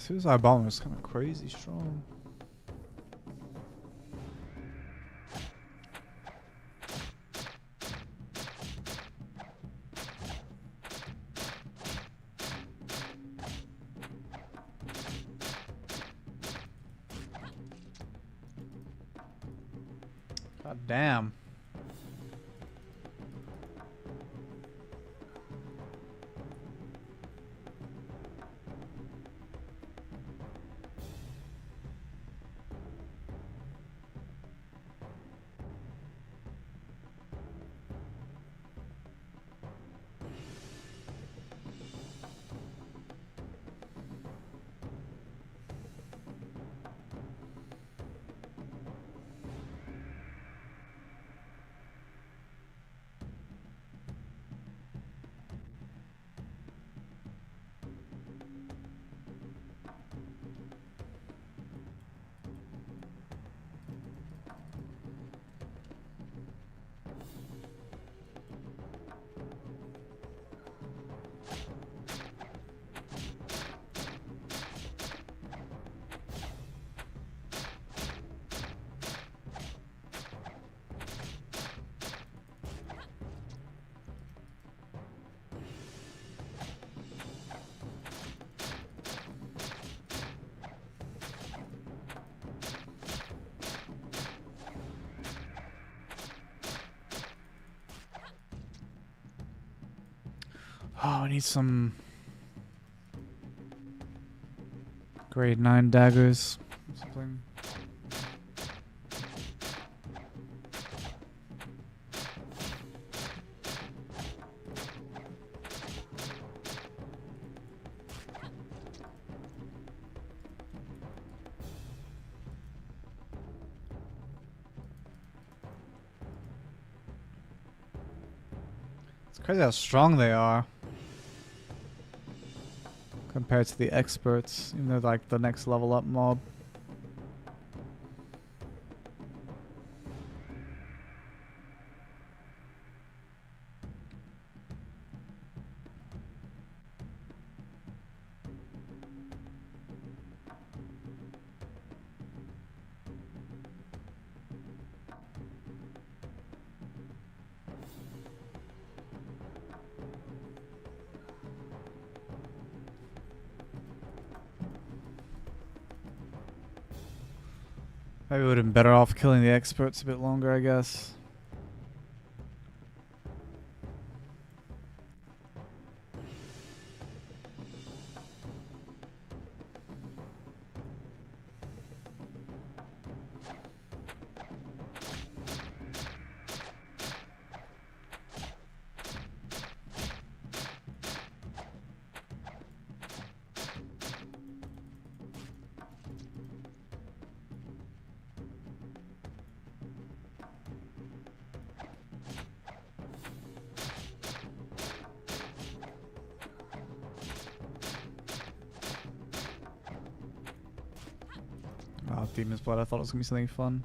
Suicide Bomber is kind of crazy strong. God damn. Oh, I need some grade 9 daggers. Something. It's crazy how strong they are compared to the experts, even though like the next level up mob. Maybe we would have been better off killing the experts a bit longer, I guess. Oh, Demon's Blood. I thought it was gonna be something fun.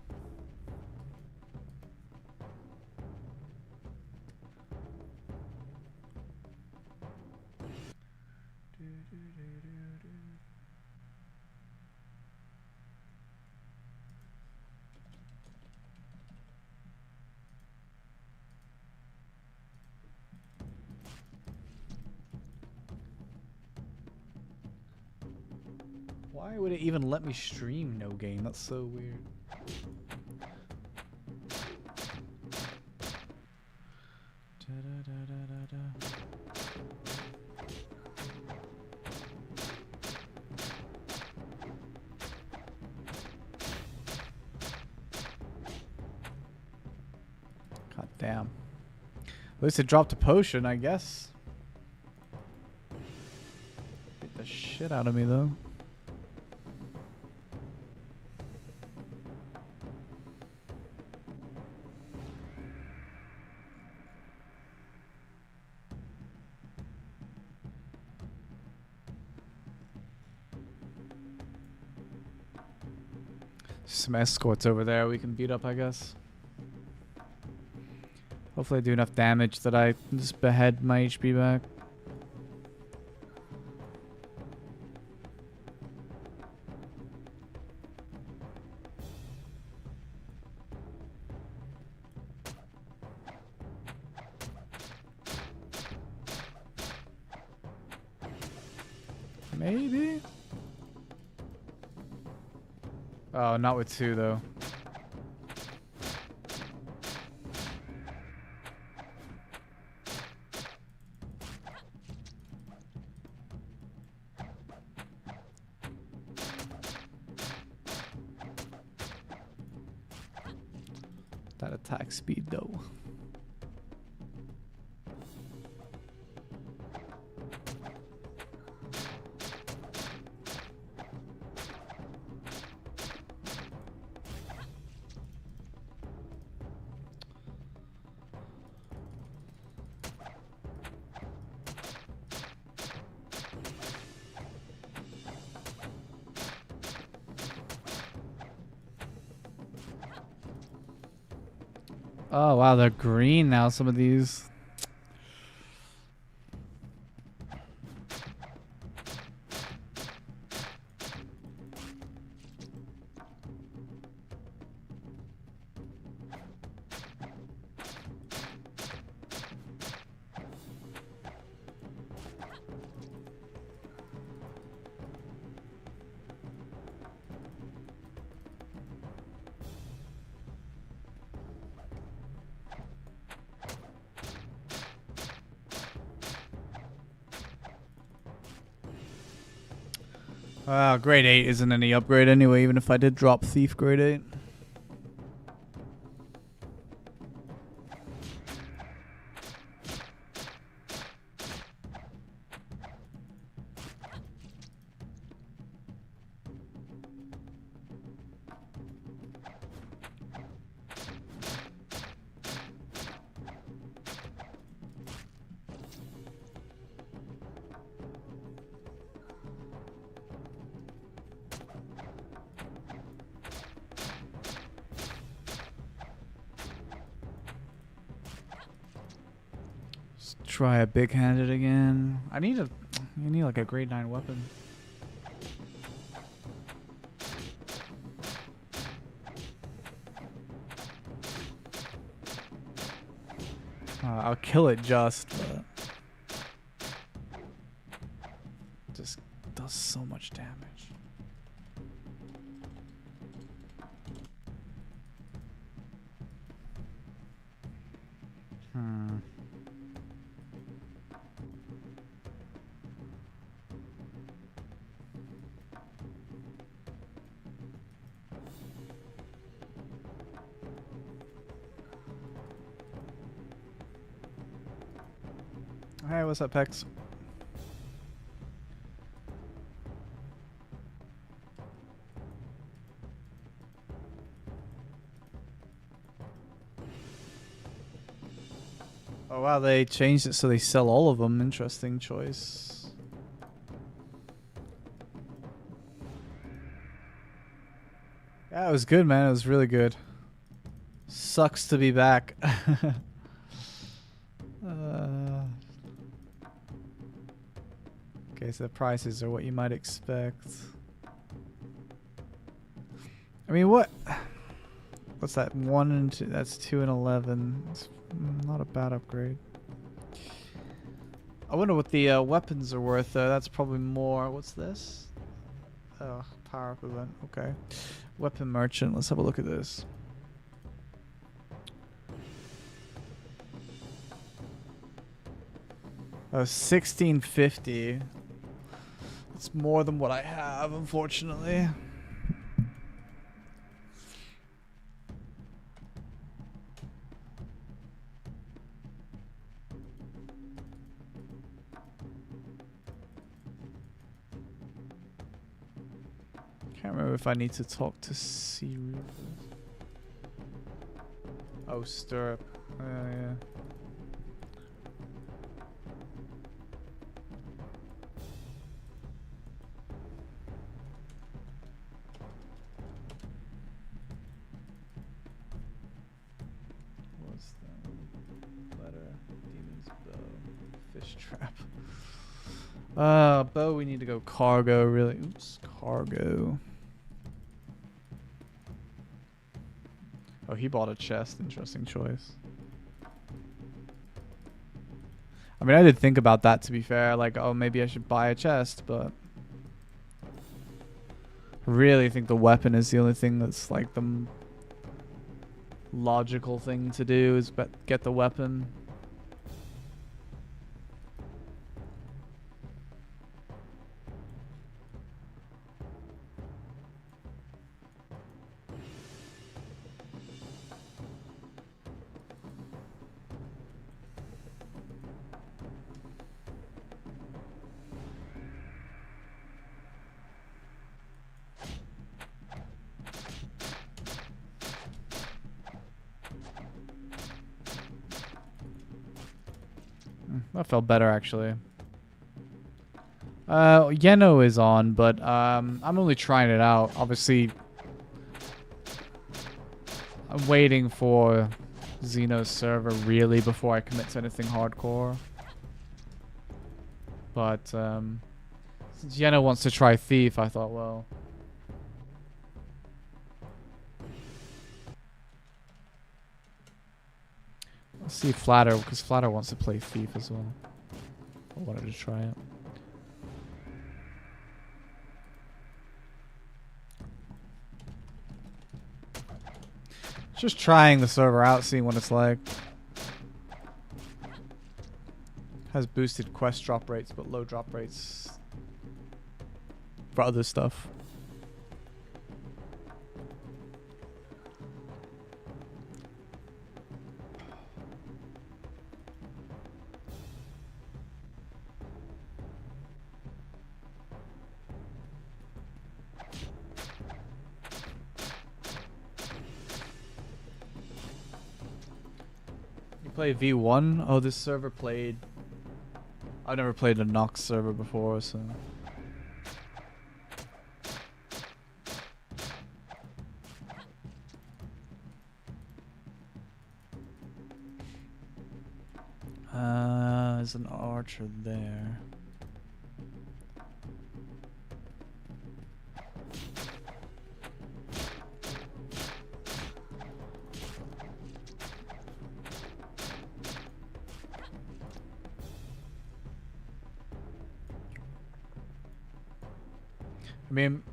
Why would it even let me stream no game? That's so weird. God damn. At least it dropped a potion, I guess. Beat the shit out of me though. Some escorts over there we can beat up, I guess. Hopefully I do enough damage that I just behead my HP back. Maybe? Oh, not with two though. That attack speed though. Oh wow, they're green now, some of these. Grade 8 isn't any upgrade anyway, even if I did drop Thief grade 8. Try a big-handed again. I need like a grade 9 weapon. I'll kill it but just does so much damage. Hey, what's up, Pex? Oh wow, they changed it so they sell all of them. Interesting choice. That was good, man. It was really good. Sucks to be back. Okay, so the prices are what you might expect. I mean, what's that? 1 and 2. That's 2 and 11. It's not a bad upgrade. I wonder what the weapons are worth, though. That's probably more. What's this? Oh, power up event. Okay. Weapon merchant. Let's have a look at this. Oh, 1650. It's more than what I have, unfortunately. Can't remember if I need to talk to Siri. Oh, stirrup. Oh, yeah. What's that? Letter. Demon's bow. Fish trap. Bow, we need to go cargo, really. Oops, cargo. Oh, he bought a chest. Interesting choice. I mean, I did think about that, to be fair. Like, oh, maybe I should buy a chest, but I really think the weapon is the only thing that's like the logical thing to do is get the weapon. That felt better, actually. Yeno is on, but I'm only trying it out. Obviously, I'm waiting for Xeno's server, really, before I commit to anything hardcore. But since Yeno wants to try Thief, I thought, well... Let's see Flatter, because Flatter wants to play Thief as well. I wanted to try it. Just trying the server out, seeing what it's like. Has boosted quest drop rates, but low drop rates for other stuff. Play V1? Oh, this server played... I've never played a Nox server before, so... There's an archer there. I mean,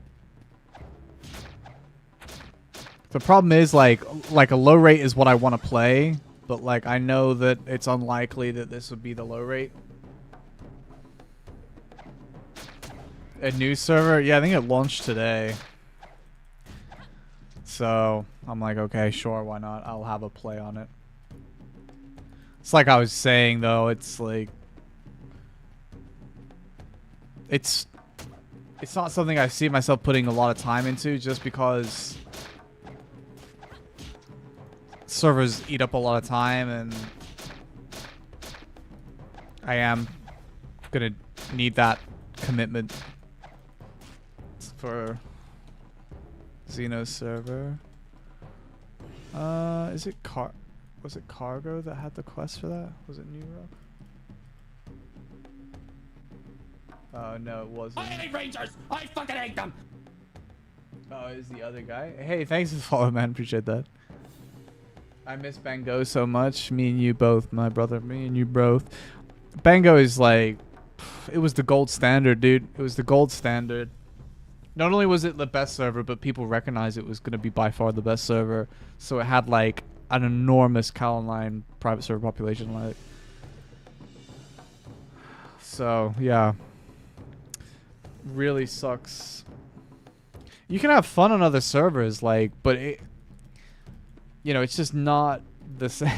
the problem is like a low rate is what I want to play, but like I know that it's unlikely that this would be the low rate. A new server? Yeah, I think it launched today. So I'm like, okay, sure, why not? I'll have a play on it. It's like I was saying though, it's like it's not something I see myself putting a lot of time into just because servers eat up a lot of time and I am gonna need that commitment for Xeno server. Was it Cargo that had the quest for that? Was it New Rock? Oh no, it wasn't. I hate Rangers! I fucking hate them! Oh, is the other guy? Hey, thanks for the follow, man. Appreciate that. I miss Bango so much. Me and you both, my brother. Me and you both. Bango is like, it was the gold standard, dude. It was the gold standard. Not only was it the best server, but people recognized it was going to be by far the best server. So it had like an enormous KalOnline private server population. Like, so yeah, really sucks. You can have fun on other servers, like, but it, you know, it's just not the same.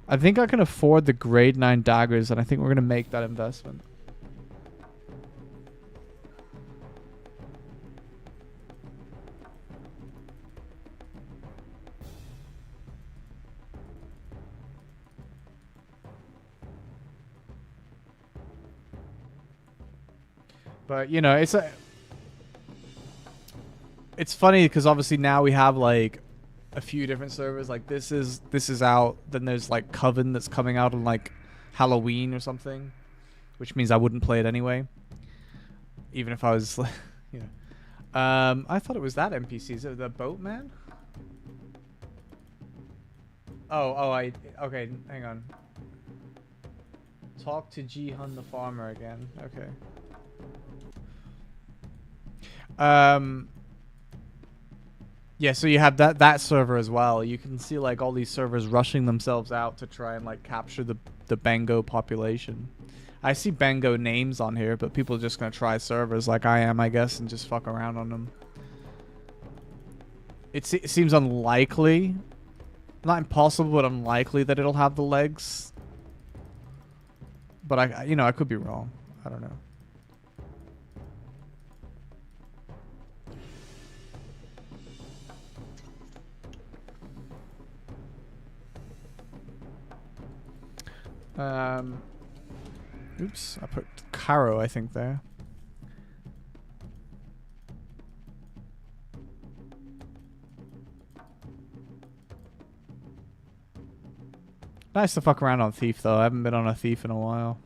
I think I can afford the grade 9 daggers, and I think we're going to make that investment. But, you know, it's funny because obviously now we have like a few different servers. Like this is out. Then there's like Coven that's coming out on like Halloween or something, which means I wouldn't play it anyway, even if I was, you know. I thought it was that NPC. Is it the boatman? Okay. Hang on. Talk to Ji-hun the farmer again. Okay. Yeah, so you have that server as well. You can see like all these servers rushing themselves out to try and like capture the Bango population. I see Bango names on here, but people are just gonna try servers like I am, I guess, and just fuck around on them. It seems unlikely, not impossible, but unlikely that it'll have the legs. But I could be wrong. I don't know. Oops, I put Caro, I think, there. Nice to fuck around on Thief, though. I haven't been on a Thief in a while.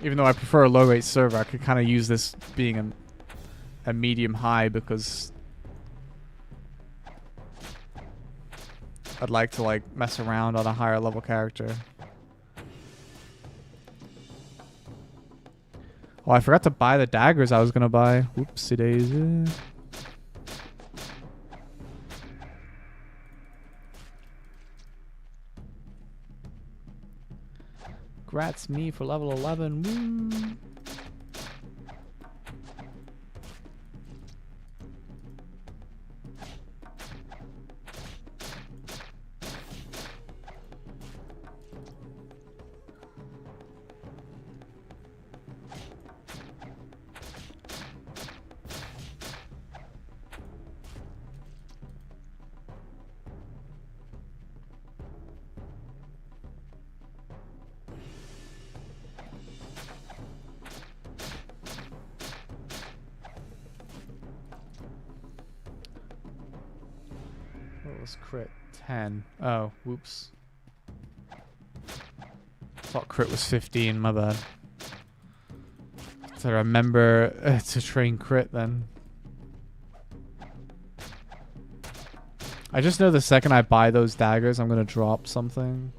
Even though I prefer a low-rate server, I could kind of use this being a medium-high because I'd like to like mess around on a higher level character. Oh, I forgot to buy the daggers I was gonna buy. Whoopsie daisy. Congrats me for level 11. Woo. What was crit? 10. Oh, whoops. Thought crit was 15, my bad. So remember to train crit then. I just know the second I buy those daggers, I'm going to drop something.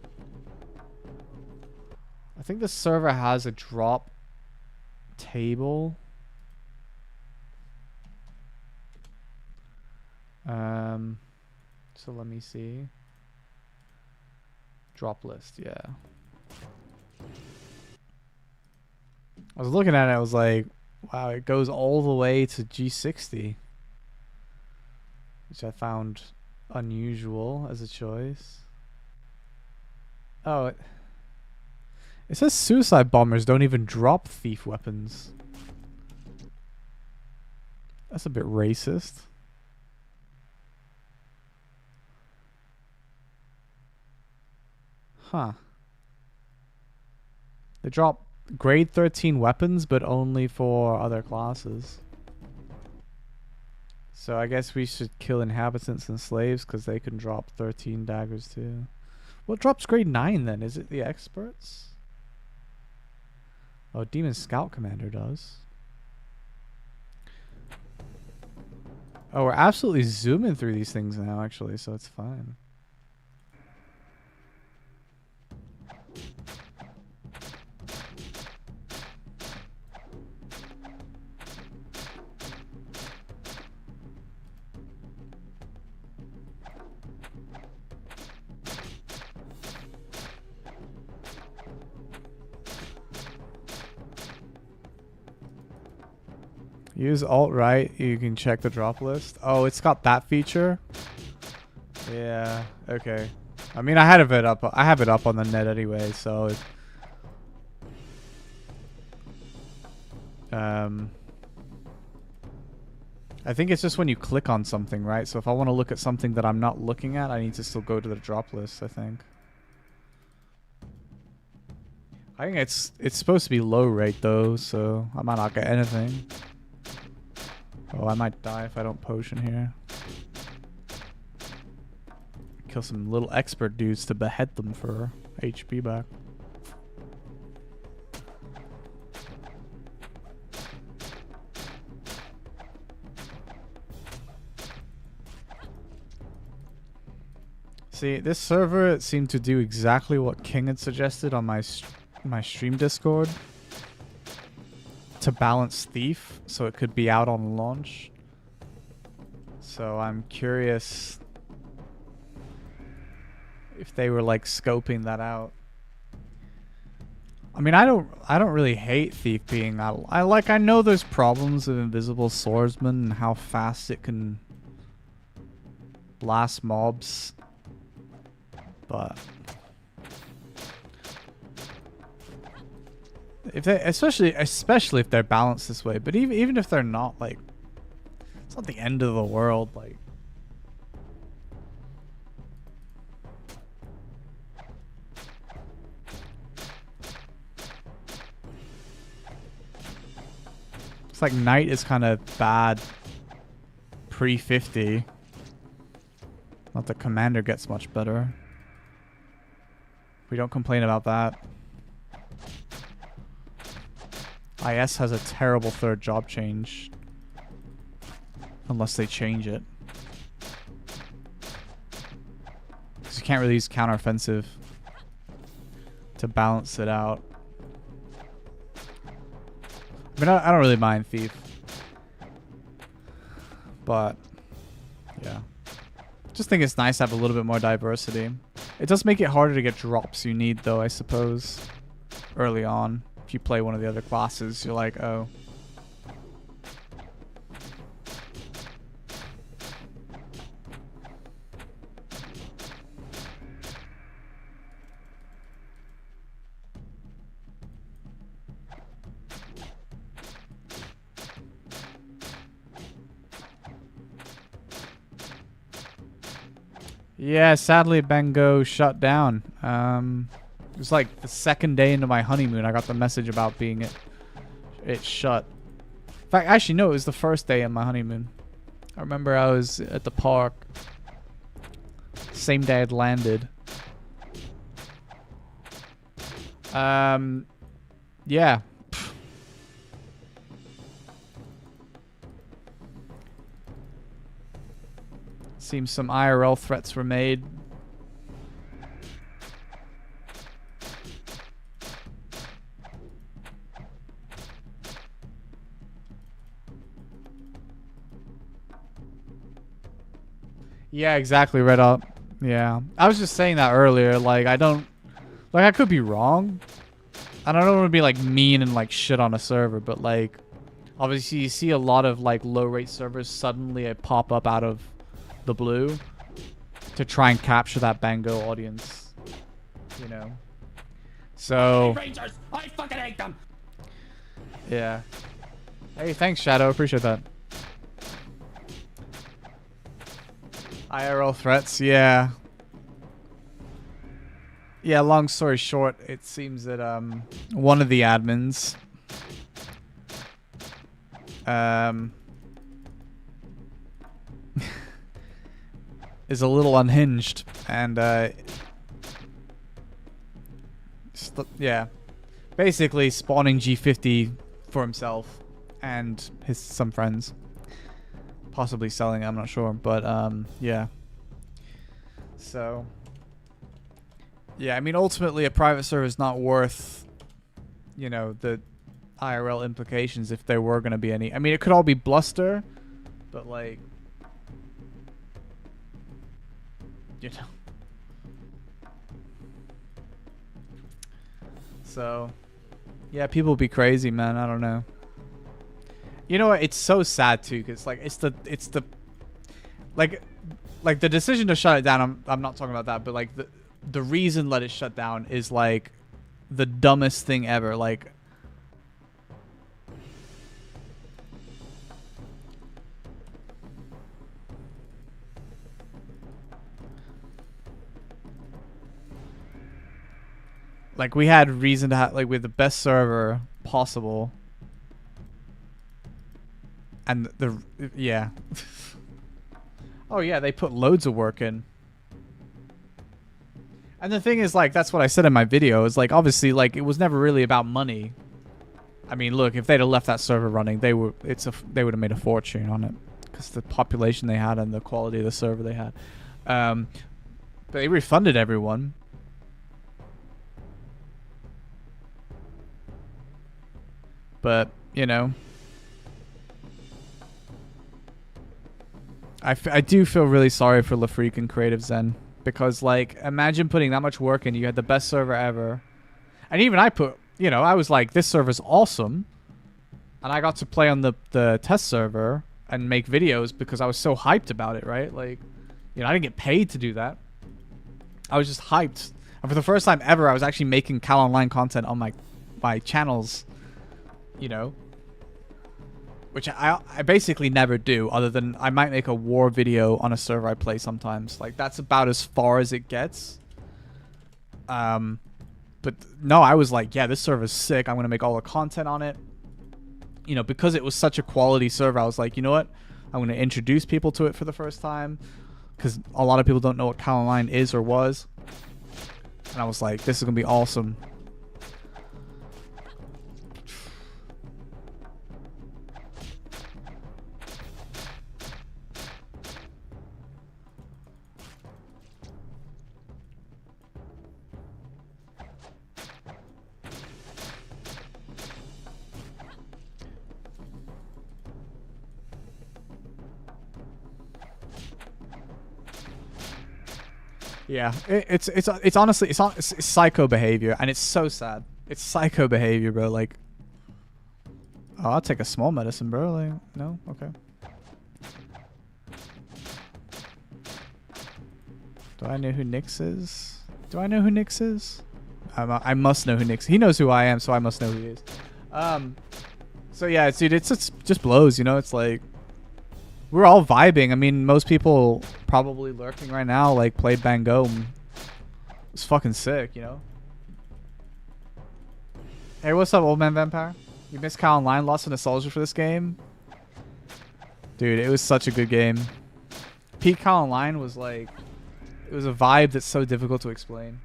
I think the server has a drop table. So let me see. Drop list, yeah. I was looking at it, I was like, wow, it goes all the way to G60. Which I found unusual as a choice. Oh, it says suicide bombers don't even drop thief weapons. That's a bit racist. Huh. They drop grade 13 weapons, but only for other classes. So I guess we should kill inhabitants and slaves because they can drop 13 daggers too. What drops grade 9 then? Is it the experts? Oh, Demon Scout Commander does. Oh, we're absolutely zooming through these things now, actually, so it's fine. Use alt-right, you can check the drop list. Oh, it's got that feature? Yeah, okay. I mean, I have it up on the net anyway, so it, I think it's just when you click on something, right? So if I want to look at something that I'm not looking at, I need to still go to the drop list, I think. I think it's supposed to be low rate though, so I might not get anything. Oh, I might die if I don't potion here. Kill some little expert dudes to behead them for HP back. See, this server seemed to do exactly what King had suggested on my stream Discord. To balance Thief, so it could be out on launch. So I'm curious if they were like scoping that out. I mean, I don't really hate Thief being out. I know there's problems with Invisible Swordsman and how fast it can blast mobs, but if they, especially if they're balanced this way, but even if they're not, like, it's not the end of the world. Like, it's like Knight is kind of bad pre-50. Not that Commander gets much better. We don't complain about that. IS has a terrible third job change. Unless they change it. Because you can't really use counteroffensive to balance it out. I mean, I don't really mind Thief. But, yeah. Just think it's nice to have a little bit more diversity. It does make it harder to get drops you need, though, I suppose. Early on. If you play one of the other classes, you're like, oh. Yeah, sadly, Bango shut down. It was like the second day into my honeymoon. I got the message about it shut. In fact, actually, no, it was the first day of my honeymoon. I remember I was at the park. Same day I'd landed. Yeah. Seems some IRL threats were made. Yeah, exactly, Red Up. Yeah. I was just saying that earlier. Like, I could be wrong. I don't want to be, like, mean and, like, shit on a server, but, like, obviously you see a lot of, like, low-rate servers suddenly pop up out of the blue to try and capture that Bango audience, you know. So Rangers, I fucking hate them. Yeah. Hey, thanks, Shadow. Appreciate that. IRL threats, yeah. Yeah, long story short, it seems that one of the admins is a little unhinged and yeah, basically spawning G50 for himself and some friends, possibly selling it, I'm not sure, but yeah. So yeah, I mean, ultimately a private server is not worth, you know, the IRL implications if there were going to be any. I mean, it could all be bluster, but like, you know. So yeah, people be crazy, man. I don't know. You know what? It's so sad too, because like it's the like the decision to shut it down. I'm not talking about that, but like the reason let it shut down is like the dumbest thing ever. Like, we had reason to have, like, with the best server possible. And yeah. Oh yeah, they put loads of work in. And the thing is, like, that's what I said in my video, is like, obviously, like, it was never really about money. I mean, look, if they'd have left that server running, they would have made a fortune on it, because the population they had and the quality of the server they had. But they refunded everyone. But, you know, I do feel really sorry for LaFreak and Creative Zen, because, like, imagine putting that much work in. You had the best server ever. And even I put, you know, I was like, this server's awesome. And I got to play on the test server and make videos because I was so hyped about it, right? Like, you know, I didn't get paid to do that. I was just hyped. And for the first time ever, I was actually making KalOnline content on my channels, you know, which I basically never do, other than I might make a war video on a server I play sometimes. Like, that's about as far as it gets. But no, I was like, yeah, this server's sick. I'm going to make all the content on it. You know, because it was such a quality server, I was like, you know what? I'm going to introduce people to it for the first time, because a lot of people don't know what KalOnline is or was. And I was like, this is going to be awesome. Yeah, it's honestly it's psycho behavior, and it's so sad. It's psycho behavior, bro. Like, oh, I'll take a small medicine, bro. Like, no, okay. Do I know who Nyx is? Do I know who Nyx is? I must know who Nyx. He knows who I am, so I must know who he is. So yeah, dude, it's just blows. You know, it's like, we're all vibing. I mean, most people probably lurking right now, like, played Bango. It's fucking sick, you know? Hey, what's up, old man vampire? You missed KalOnline, lost a nostalgia for this game? Dude, it was such a good game. Peak KalOnline was like, it was a vibe that's so difficult to explain.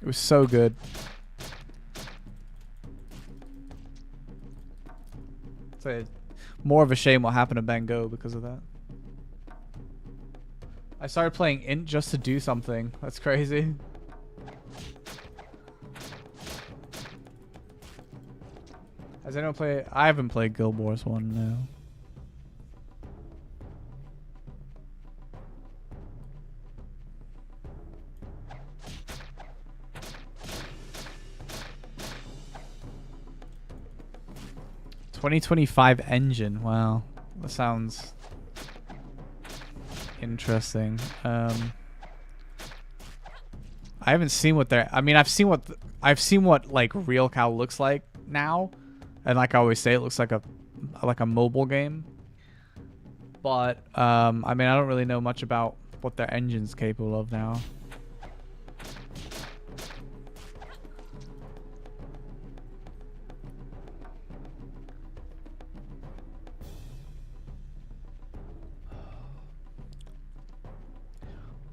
It was so good. It's like more of a shame what happened to Bango because of that. I started playing Int just to do something. That's crazy. Has anyone played? I haven't played Guild Wars 1, no. .2025 engine. Wow, that sounds interesting. I haven't seen what they're. I mean, I've seen what like real Cal looks like now, and like I always say, it looks like a mobile game. But I mean, I don't really know much about what their engine's capable of now.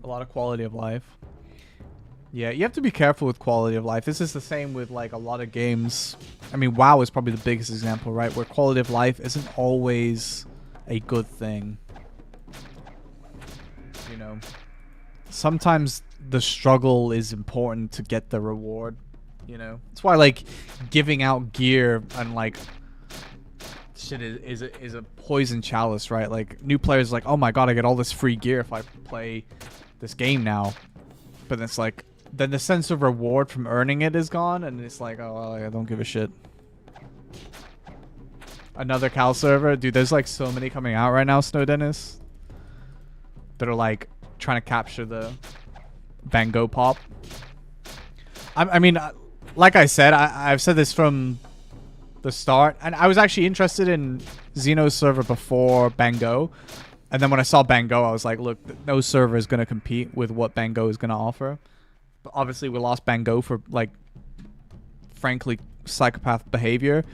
A lot of quality of life. Yeah, you have to be careful with quality of life. This is the same with like a lot of games. I mean, WoW is probably the biggest example, right? Where quality of life isn't always a good thing. You know, sometimes the struggle is important to get the reward. You know, that's why like giving out gear and like shit is a poison chalice, right? Like new players are like, oh my god, I get all this free gear if I play this game now. But it's like, then the sense of reward from earning it is gone, and it's like, oh, well, I don't give a shit. Another Cal server, dude. There's like so many coming out right now, Snow Dennis, that are like trying to capture the Van Gogh pop. I mean, like I said, I've said this from the start, and I was actually interested in Xeno's server before Bango, and then when I saw Bango, I was like, look, no server is going to compete with what Bango is going to offer. But obviously, we lost Bango for, like, frankly, psychopath behavior,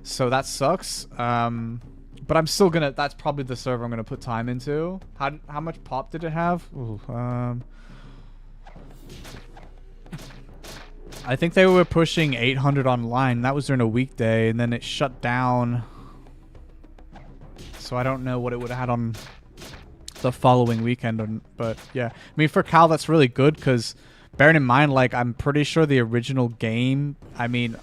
so that sucks. But I'm still going to, that's probably the server I'm going to put time into. How much pop did it have? Ooh, I think they were pushing 800 online. That was during a weekday, and then it shut down. So I don't know what it would have had on the following weekend. But yeah, I mean, for Cal, that's really good because bearing in mind, like, I'm pretty sure the original game, I mean,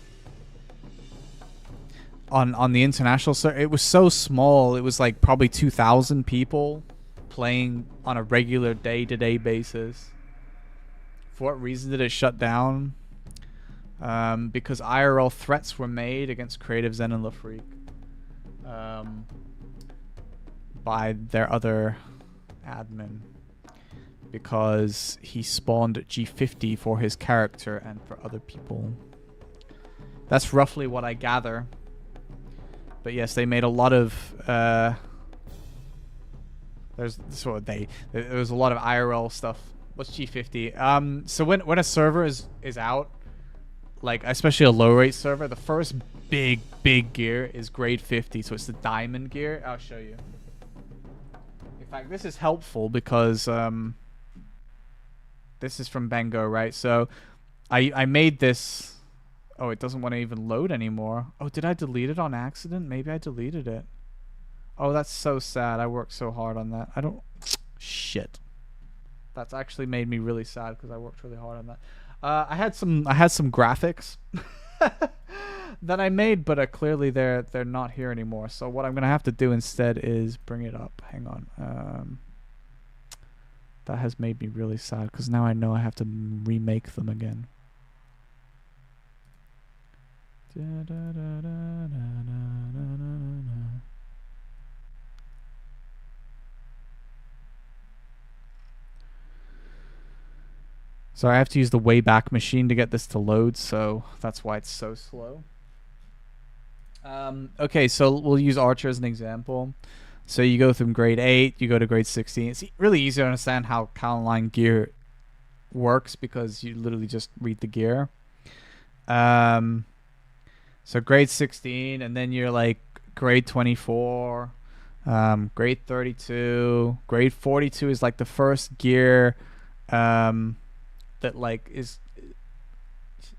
on the international server, it was so small. It was like probably 2,000 people playing on a regular day-to-day basis. For what reason did it shut down? Because IRL threats were made against Creative Zen and LaFreak by their other admin, because he spawned G50 for his character and for other people. That's roughly what I gather. But yes, they made a lot of there was a lot of IRL stuff. What's G50? So when a server is out, like especially a low rate server, the first big gear is grade 50, so it's the diamond gear. I'll show you. In fact, this is helpful because this is from Bango, right? So I made this. Oh, it doesn't want to even load anymore. Oh, did I delete it on accident? Maybe I deleted it. Oh, that's so sad. I worked so hard on that. I don't... Shit. That's actually made me really sad because I worked really hard on that. I had some graphics that I made, but clearly they're not here anymore. So what I'm gonna have to do instead is bring it up. Hang on. That has made me really sad because now I know I have to remake them again. So I have to use the Wayback Machine to get this to load, so that's why it's so slow. Okay, so we'll use Archer as an example. So you go from grade 8, you go to grade 16. It's really easy to understand how KalOnline gear works because you literally just read the gear. So grade 16, and then you're like grade 24, grade 32, grade 42 is like the first gear that like is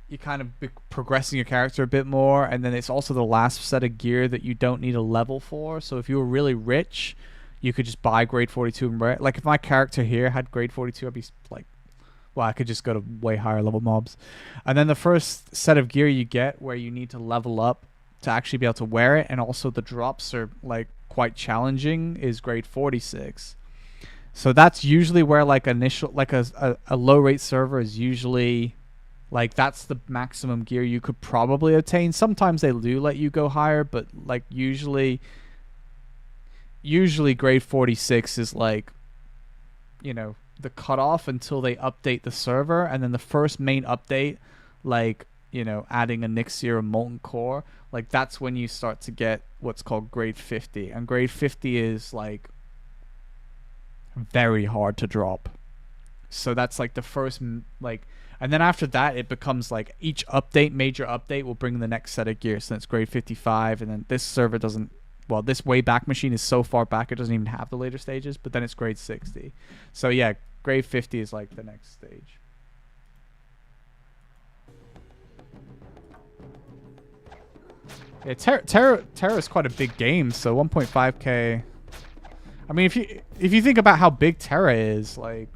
you kind of progressing your character a bit more, and then it's also the last set of gear that you don't need a level for. So if you were really rich, you could just buy grade 42 and wear it. Like if my character here had grade 42, I'd be like, well, I could just go to way higher level mobs. And then the first set of gear you get where you need to level up to actually be able to wear it, and also the drops are like quite challenging, is grade 46. So that's usually where like initial, like a low rate server is usually like, that's the maximum gear you could probably attain. Sometimes they do let you go higher, but like usually grade 46 is like, you know, the cutoff until they update the server. And then the first main update, like, you know, adding a Nixie or a Molten Core, like that's when you start to get what's called grade 50. And grade 50 is like very hard to drop. So that's like the first, like, and then after that it becomes like each update, major update, will bring the next set of gear. So that's grade 55, and then this server doesn't, well, this Wayback Machine is so far back it doesn't even have the later stages, but then it's grade 60. So yeah, grade 50 is like the next stage. Yeah, Terra is quite a big game, so 1.5k. I mean, if you think about how big Terra is, like,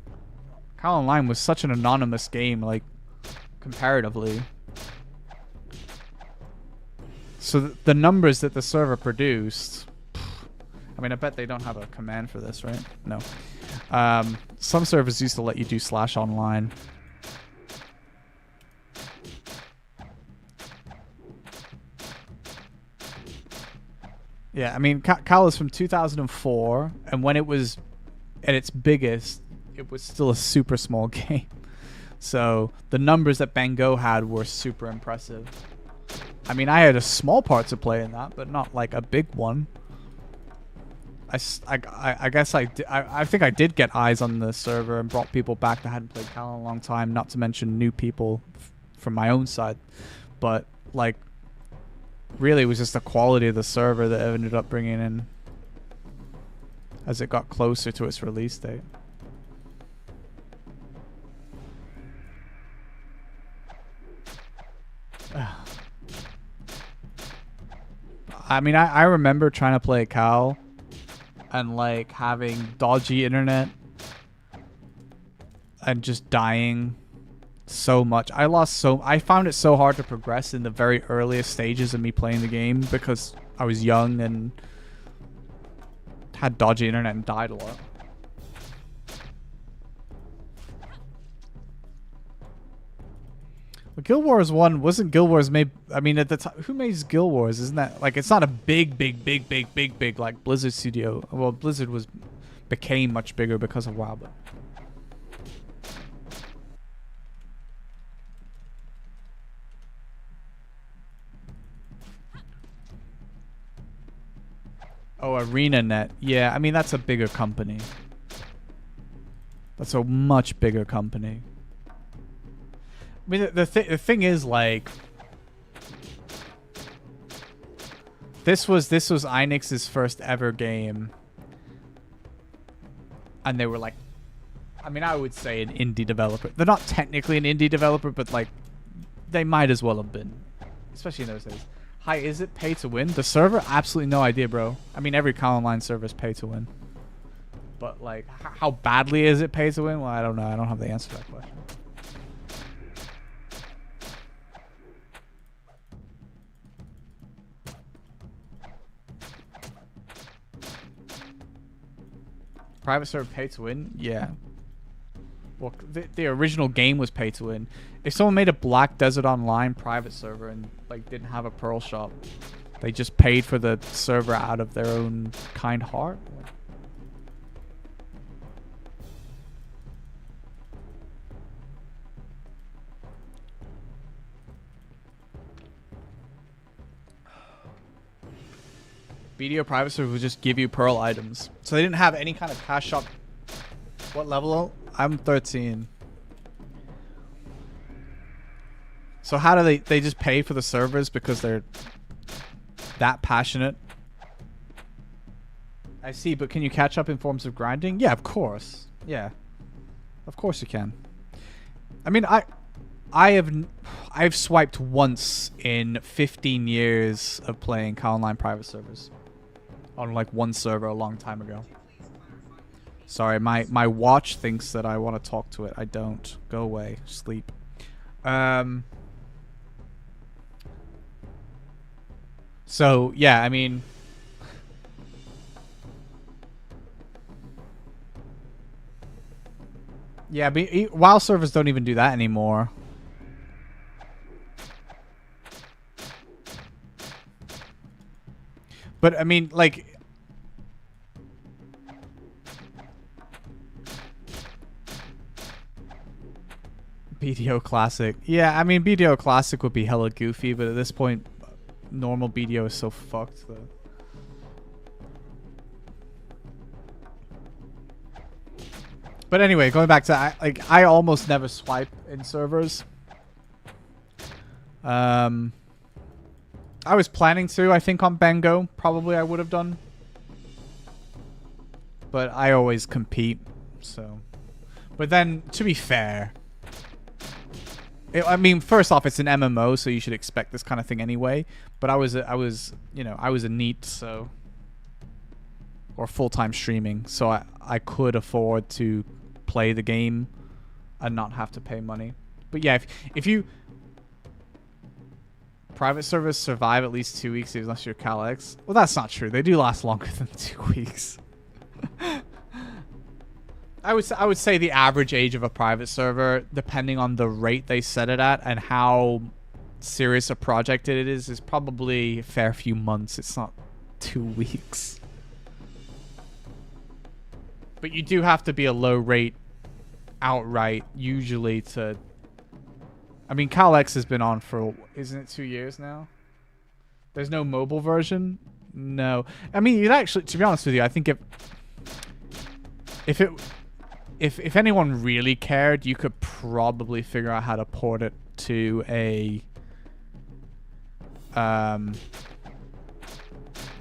KalOnline was such an anonymous game, like, comparatively. So the numbers that the server produced, I mean, I bet they don't have a command for this, right? No. Some servers used to let you do /online. Yeah, I mean, Kal is from 2004, and when it was at its biggest, it was still a super small game. So the numbers that Bango had were super impressive. I mean, I had a small part to play in that, but not like a big one. I guess I think I did get eyes on the server and brought people back that hadn't played Kal in a long time, not to mention new people from my own side. But, like, really it was just the quality of the server that ended up bringing in as it got closer to its release date. I mean, I remember trying to play Kal and like having dodgy internet and just dying so much. I found it so hard to progress in the very earliest stages of me playing the game because I was young and had dodgy internet and died a lot. Well, Guild Wars 1 wasn't Guild Wars made. I mean, at the time, who made Guild Wars? Isn't that like it's not a big like Blizzard studio? Well, Blizzard became much bigger because of WoW, but. Oh, ArenaNet. Yeah, I mean that's a bigger company. That's a much bigger company. I mean, the thing is, like, this was Enix's first ever game, and they were like, I mean, I would say an indie developer. They're not technically an indie developer, but like, they might as well have been, especially in those days. Hi, is it pay to win? The server? Absolutely no idea, bro. I mean, every KalOnline server is pay to win, but like, how badly is it pay to win? Well, I don't know. I don't have the answer to that question. Private server pay to win? Yeah. Well, the original game was pay to win. If someone made a Black Desert Online private server and like didn't have a Pearl shop, they just paid for the server out of their own kind heart. BDO private server would just give you Pearl items. So they didn't have any kind of cash shop. What level? I'm 13. So how do they just pay for the servers because they're that passionate? I see, but can you catch up in forms of grinding? Yeah, of course. Yeah. Of course you can. I mean, I've swiped once in 15 years of playing KalOnline private servers. On like one server a long time ago. Sorry, my watch thinks that I want to talk to it. I don't. Go away. Sleep. So, yeah, I mean... Yeah, but WoW servers don't even do that anymore. But, I mean, like... BDO Classic. Yeah, I mean, BDO Classic would be hella goofy, but at this point, normal BDO is so fucked. But anyway, going back to... I almost never swipe in servers. I was planning to, I think, on Bango. Probably I would have done. But I always compete, so... But then, to be fair, I mean, first off, it's an MMO, so you should expect this kind of thing anyway. But I was a NEET, so, or full-time streaming, so I could afford to play the game and not have to pay money. But yeah, if you private servers survive at least 2 weeks unless you're KalX. Well, that's not true. They do last longer than 2 weeks. I would say the average age of a private server, depending on the rate they set it at and how serious a project it is probably a fair few months. It's not 2 weeks. But you do have to be a low rate outright usually to... I mean, KalX has been on for, isn't it 2 years now? There's no mobile version? No. I mean, you'd actually, to be honest with you, I think if anyone really cared, you could probably figure out how to port it to an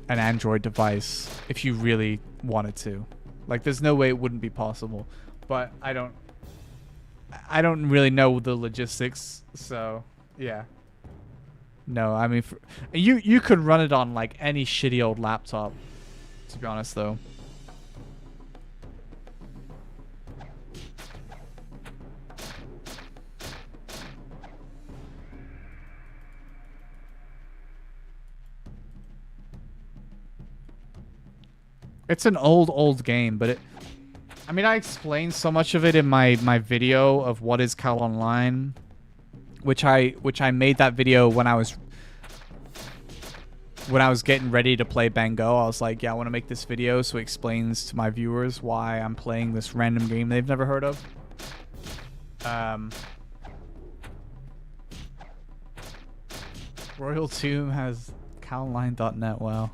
Android device if you really wanted to. Like, there's no way it wouldn't be possible. But I don't really know the logistics, so yeah. No, I mean, you could run it on like any shitty old laptop, to be honest, though. It's an old game, but I mean, I explained so much of it in my video of what is KalOnline, which I made that video when I was getting ready to play Bango. I was like, yeah, I want to make this video so it explains to my viewers why I'm playing this random game they've never heard of. Royal Tomb has KalOnline.net. Wow.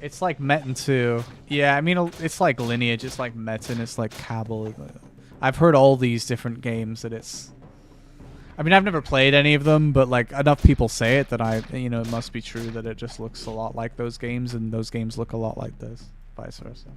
It's like Metin too. Yeah, I mean, it's like Lineage. It's like Metin. It's like Cabal. I've heard all these different games that it's... I mean, I've never played any of them, but like enough people say it that it must be true that it just looks a lot like those games, and those games look a lot like this, vice versa.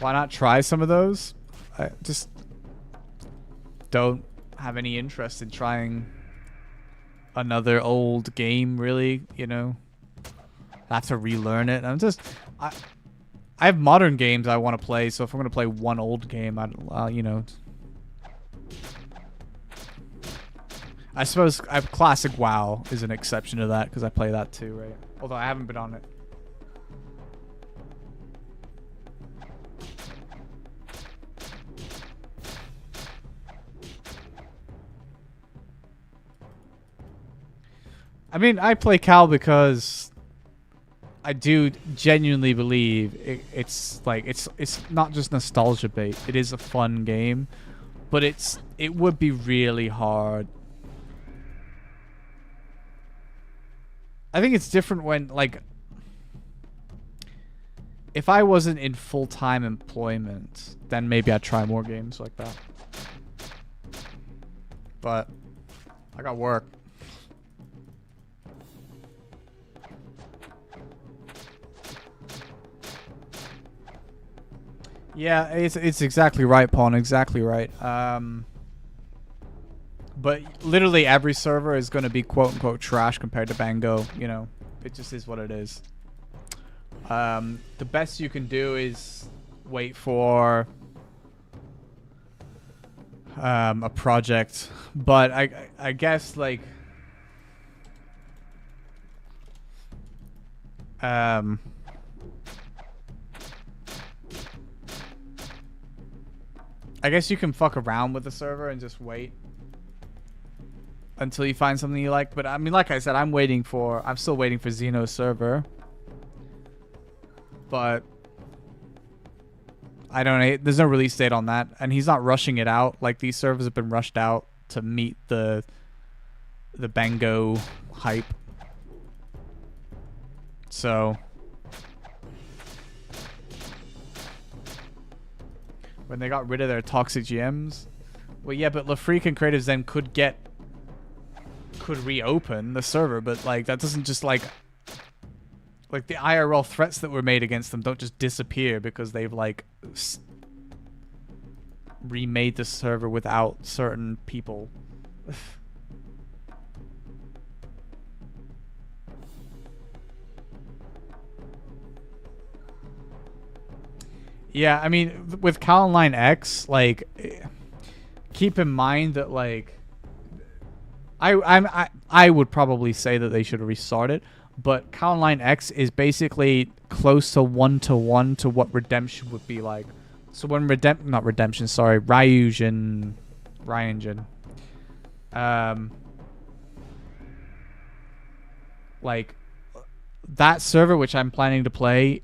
Why not try some of those? I just don't have any interest in trying another old game, really, you know. I have to relearn it. I have modern games I want to play, so if I'm going to play one old game, I suppose classic WoW is an exception to that, because I play that too, right? Although I haven't been on it. I mean, I play Cal because I do genuinely believe it's not just nostalgia bait. It is a fun game, but it would be really hard. I think it's different when, like, if I wasn't in full-time employment, then maybe I'd try more games like that. But I got work. Yeah, it's exactly right, Pawn. Exactly right. But literally every server is going to be quote unquote trash compared to Bango. You know, it just is what it is. The best you can do is wait for a project, but I guess like I guess you can fuck around with the server and just wait until you find something you like. But I mean, like I said, I'm still waiting for Xeno's server. But I don't. There's no release date on that, and he's not rushing it out. Like these servers have been rushed out to meet the Bango hype. So when they got rid of their toxic GMs, well, yeah, but LaFreak and Creatives then could reopen the server, but like that doesn't just like the IRL threats that were made against them don't just disappear because they've like remade the server without certain people. Yeah, I mean, with KalOnline X, like, keep in mind that like, I would probably say that they should restart it, but KalOnline X is basically close to 1-to-1 to what Redemption would be like. So when Ryujin, like that server which I'm planning to play,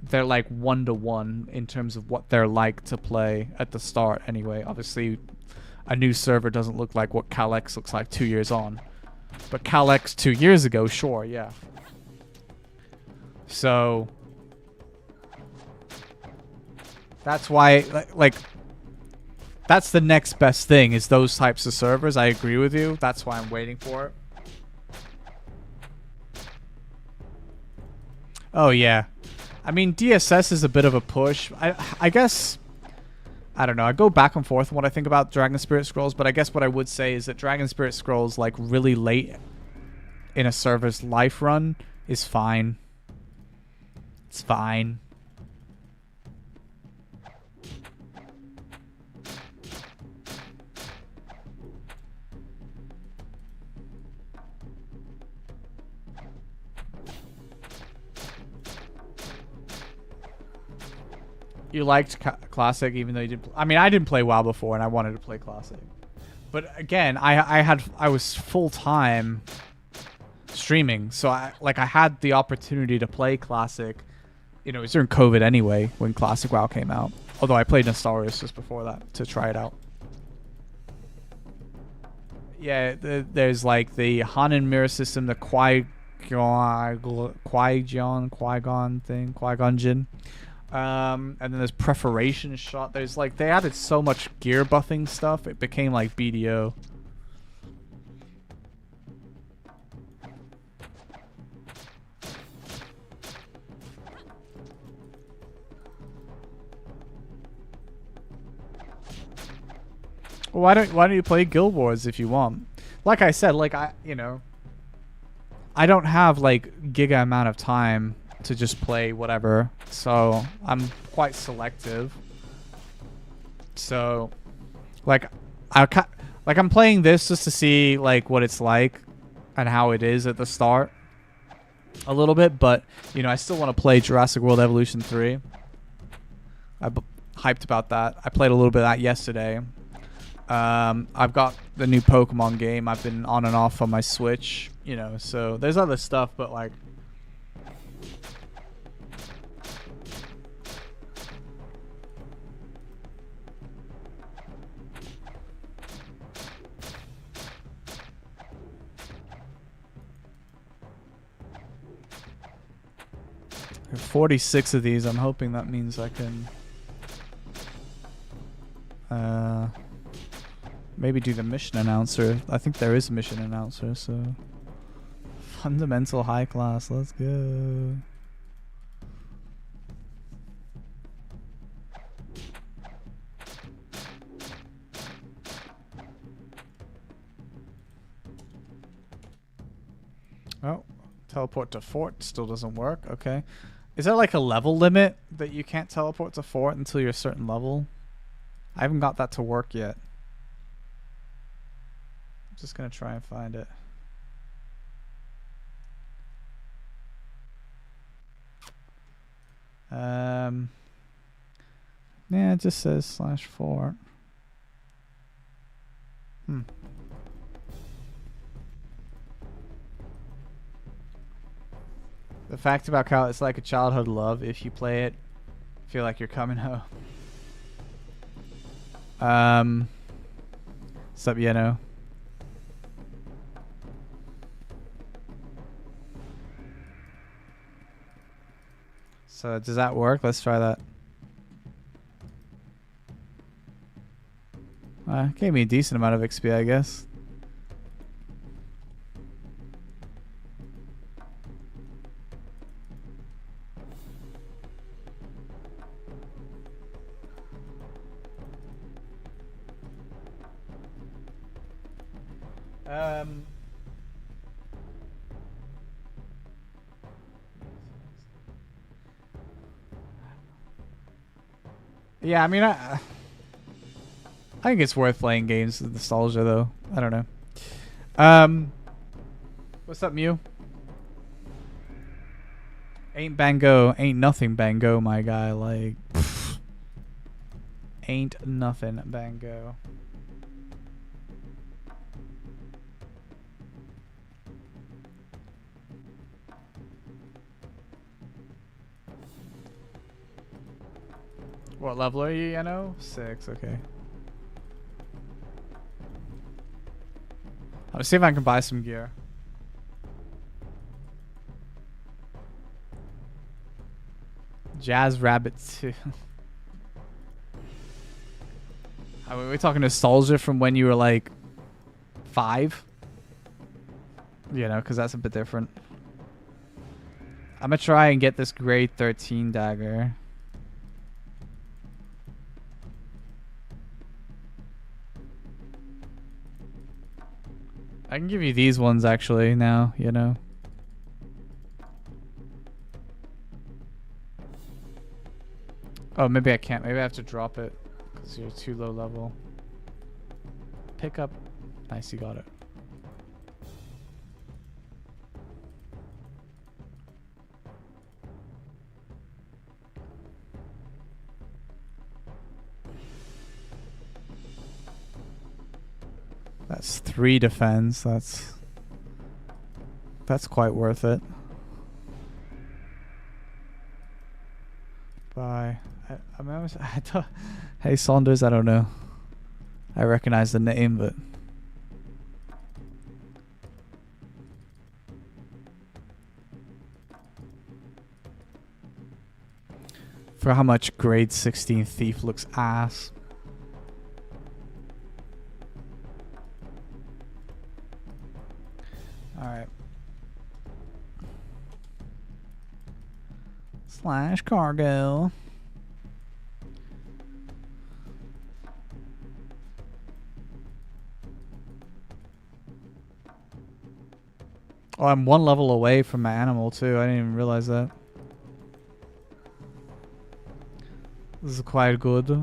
they're like 1-to-1 in terms of what they're like to play at the start. Anyway, obviously, a new server doesn't look like what KalX looks like 2 years on, but KalX 2 years ago, sure, yeah. So that's why, like, that's the next best thing is those types of servers. I agree with you. That's why I'm waiting for it. Oh yeah, I mean DSS is a bit of a push. I guess, I don't know. I go back and forth on what I think about Dragon Spirit Scrolls, but I guess what I would say is that Dragon Spirit Scrolls, like really late in a server's life run, is fine. It's fine. You liked Classic even though you didn't. I mean, I didn't play WoW before, and I wanted to play Classic. But again, I was full time streaming, so I had the opportunity to play Classic. You know, it was during COVID anyway when Classic WoW came out. Although I played Nostarius just before that to try it out. Yeah, there's like the Hanan mirror system, the Qui-Gon thing, Qui-Gon Jinn. And then there's preparation shot. There's like, they added so much gear buffing stuff, it became like BDO. Well, why don't you play Guild Wars if you want? Like I said, like I don't have like giga amount of time to just play whatever, so I'm quite selective. So, like, I'm playing this just to see like what it's like and how it is at the start, a little bit. But you know, I still want to play Jurassic World Evolution 3. I'm hyped about that. I played a little bit of that yesterday. I've got the new Pokemon game. I've been on and off on my Switch, you know. So there's other stuff, but like. I have 46 of these. I'm hoping that means I can maybe do the mission announcer. I think there is a mission announcer, so fundamental high class. Let's go. Oh, teleport to fort still doesn't work. Okay. Is there like a level limit that you can't teleport to fort until you're a certain level? I haven't got that to work yet. I'm just gonna try and find it. Yeah, it just says /fort. The fact about Cal, it's like a childhood love. If you play it, feel like you're coming home. What's up, Yeno? So does that work? Let's try that. Gave me a decent amount of XP, I guess. Yeah, I mean, I think it's worth playing games with nostalgia, though. I don't know. What's up, Mew? Ain't Bango, ain't nothing Bango, my guy. Like, pff, ain't nothing Bango. What level are you, Yeno? 6, okay. I'll see if I can buy some gear. Jazz Rabbit 2. I mean, we're talking nostalgia from when you were like 5. You know, because that's a bit different. I'm going to try and get this grade 13 dagger. I can give you these ones actually now, you know. Oh, maybe I can't. Maybe I have to drop it because you're too low level. Pick up. Nice, you got it. That's 3 defense. That's quite worth it. Bye. I don't, hey Saunders, I don't know. I recognize the name, but for how much grade 16 thief looks ass. Alright. Slash cargo. Oh, I'm 1 level away from my animal too. I didn't even realize that. This is quite good.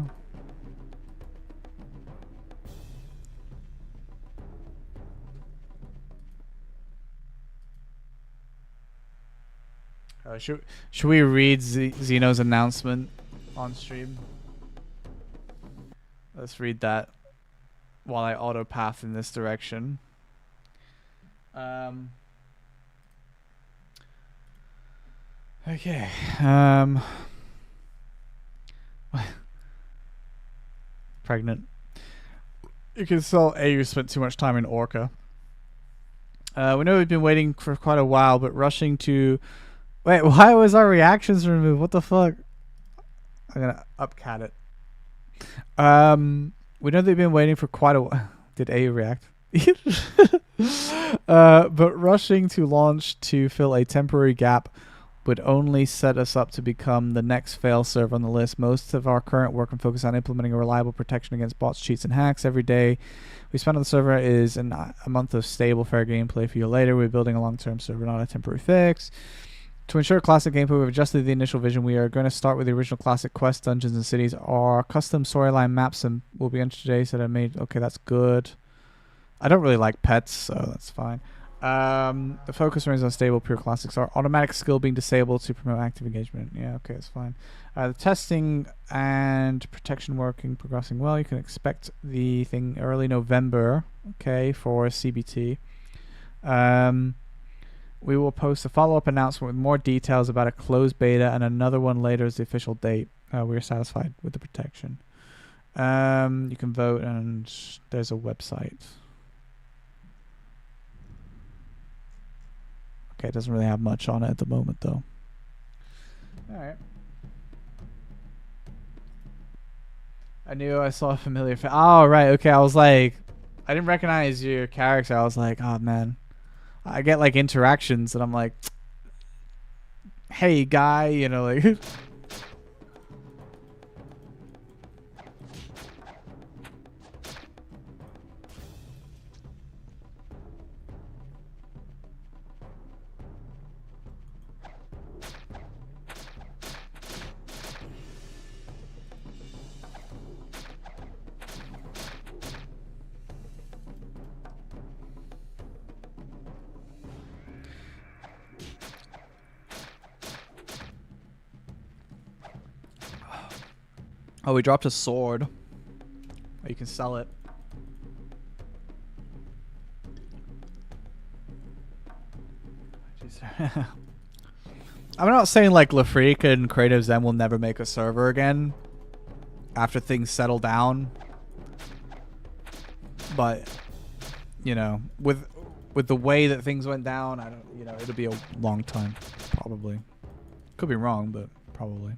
Should we read Xeno's announcement on stream? Let's read that while I auto path in this direction. Okay. Pregnant. You can tell you spent too much time in Orca. We know we've been waiting for quite a while, but rushing to... Wait, why was our reactions removed? What the fuck? I'm gonna upcat it. We know they've been waiting for quite a while. Did A react? But rushing to launch to fill a temporary gap would only set us up to become the next failsafe on the list. Most of our current work and focus on implementing a reliable protection against bots, cheats, and hacks. Every day we spend on the server is a month of stable, fair gameplay for you later. We're building a long-term server, not a temporary fix. To ensure classic gameplay, we've adjusted the initial vision. We are going to start with the original classic quest, dungeons, and cities. Our custom storyline maps and will be entered today, so that I made... Okay, that's good. I don't really like pets, so that's fine. The focus remains on stable, pure classics. Our automatic skill being disabled to promote active engagement. Yeah, okay, that's fine. The testing and protection working, progressing well. You can expect the thing early November, okay, for CBT. We will post a follow-up announcement with more details about a closed beta and another one later as the official date. We are satisfied with the protection. You can vote, and there's a website. Okay, it doesn't really have much on it at the moment, though. All right. I knew I saw a familiar face. Oh, right. Okay, I was like, I didn't recognize your character. I was like, oh, man. I get, like, interactions, and I'm like, hey, guy, you know, like... Oh, we dropped a sword. Oh, you can sell it. I'm not saying like Lafreak and Creative Zen will never make a server again after things settle down. But, you know, with the way that things went down, I don't, you know, it'll be a long time, probably. Could be wrong, but probably.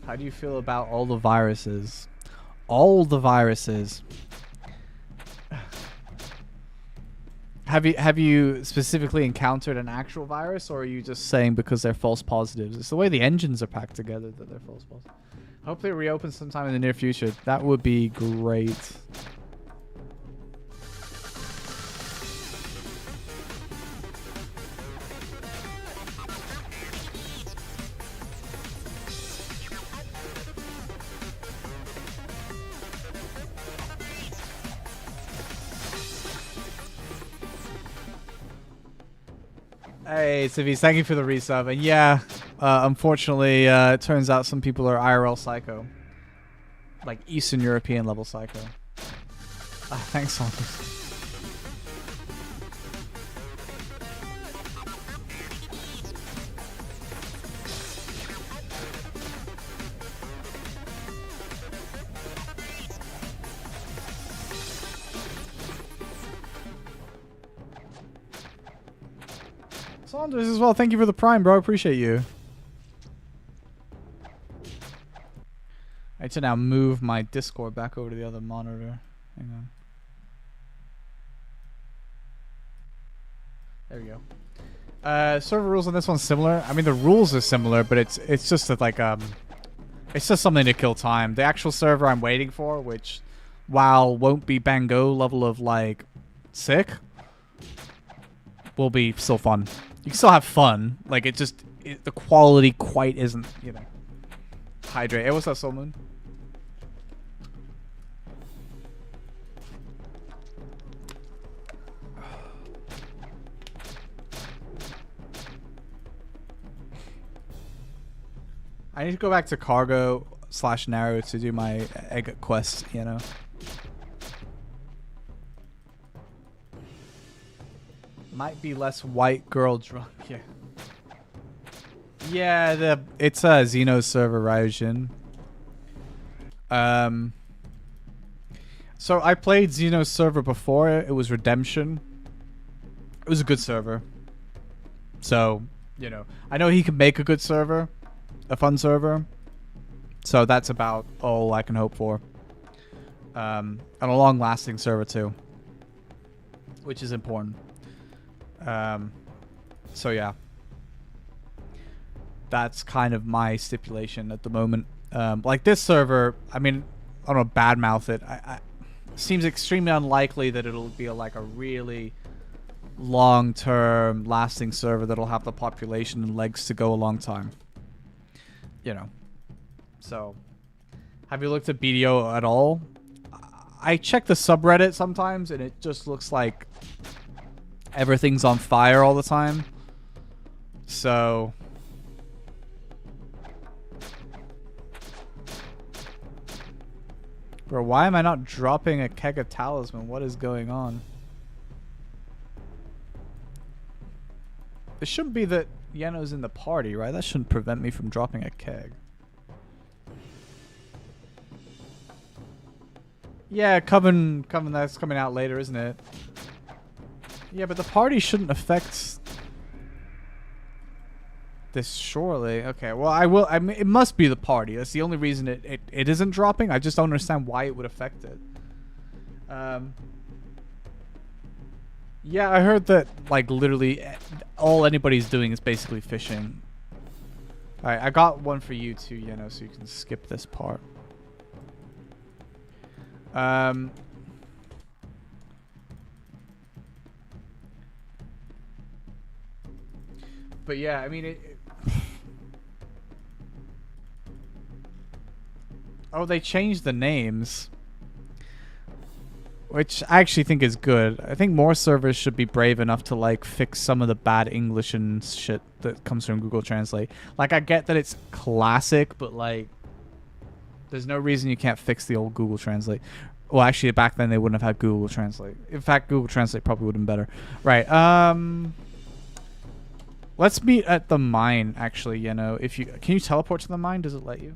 How do you feel about all the viruses? All the viruses. Have you specifically encountered an actual virus, or are you just saying because they're false positives? It's the way the engines are packed together that they're false positives. Hopefully it reopens sometime in the near future. That would be great. Hey, Civis, thank you for the resub. And yeah, unfortunately, it turns out some people are IRL psycho. Like Eastern European level psycho. Thanks, Saunders. Saunders as well. Thank you for the prime, bro. I appreciate you. I need to now move my Discord back over to the other monitor. Hang on. There we go. Server rules on this one's similar. I mean, the rules are similar, but it's just that, like it's just something to kill time. The actual server I'm waiting for, which while won't be Bango level of like sick, will be still fun. You can still have fun. Like the quality quite isn't, you know. Hydrate. Hey, what's up, Soul Moon? I need to go back to Cargo/Narrow to do my egg quest, you know. Might be less white girl drunk, yeah. Yeah, it's a Xeno server, Ryujin. So I played Xeno server before. It was Redemption. It was a good server. So, you know, I know he can make a good server, a fun server. So that's about all I can hope for. And a long-lasting server too, which is important. So yeah, that's kind of my stipulation at the moment. Like this server, I mean, I don't know, badmouth it. Seems extremely unlikely that it'll be like a really long-term lasting server that'll have the population and legs to go a long time. You know. So, have you looked at BDO at all? I check the subreddit sometimes, and it just looks like everything's on fire all the time. So bro, why am I not dropping a keg of talisman? What is going on? It shouldn't be that Yeno's in the party, right? That shouldn't prevent me from dropping a keg. Yeah, Coven that's coming out later, isn't it? Yeah, but the party shouldn't affect this, surely. Okay, well, I mean, it must be the party. That's the only reason it isn't dropping. I just don't understand why it would affect it. Yeah, I heard that, like, literally all anybody's doing is basically fishing. Alright, I got one for you too, Yeno, so you can skip this part. But yeah, I mean, oh, they changed the names, which I actually think is good. I think more servers should be brave enough to, like, fix some of the bad English and shit that comes from Google Translate. Like, I get that it's classic, but, like, there's no reason you can't fix the old Google Translate. Well, actually, back then they wouldn't have had Google Translate. In fact, Google Translate probably would have been better. Right, let's meet at the mine, actually, you know. Can you teleport to the mine? Does it let you?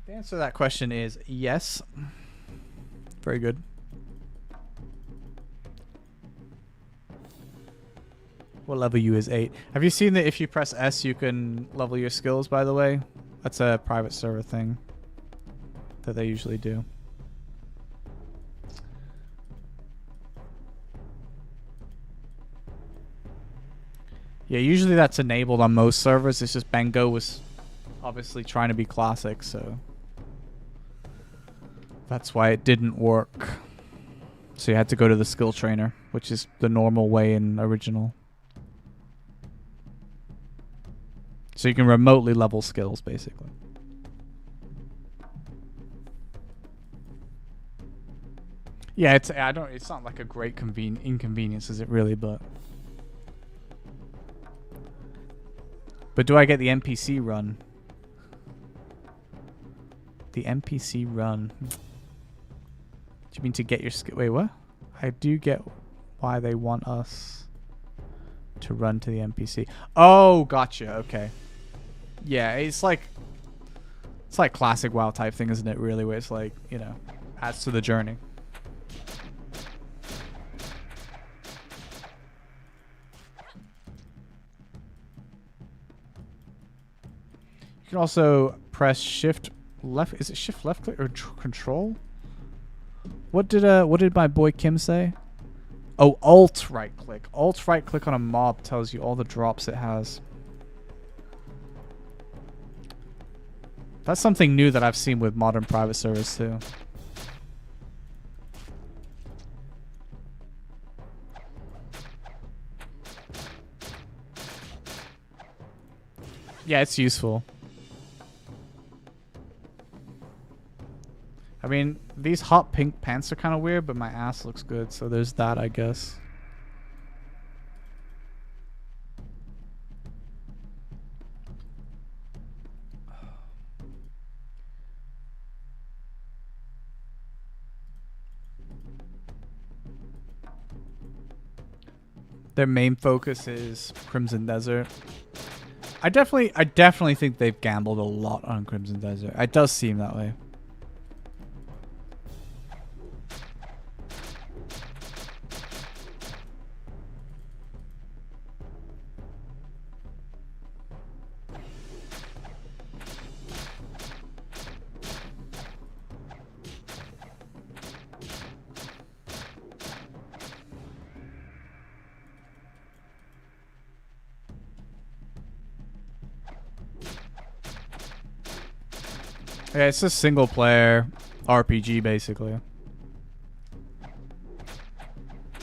The answer to that question is yes. Very good. What level you is 8. Have you seen that if you press S, you can level your skills, by the way? That's a private server thing that they usually do. Yeah, usually that's enabled on most servers. It's just Bango was obviously trying to be classic, so that's why it didn't work. So you had to go to the skill trainer, which is the normal way in original. So you can remotely level skills, basically. Yeah, it's not like a great inconvenience, is it really? But do I get the NPC run? The NPC run. Do you mean to get your skill? Wait, what? I do get why they want us to run to the NPC. Oh, gotcha. Okay. Yeah, it's like classic WoW type thing, isn't it? Really, where it's like, you know, adds to the journey. You can also press shift left. Is it shift left click or control? What did my boy Kim say? Oh, alt right click. Alt right click on a mob tells you all the drops it has. That's something new that I've seen with modern private servers too. Yeah, it's useful. I mean, these hot pink pants are kind of weird, but my ass looks good, so there's that, I guess. Their main focus is Crimson Desert. I definitely think they've gambled a lot on Crimson Desert. It does seem that way. Yeah, it's a single player RPG basically.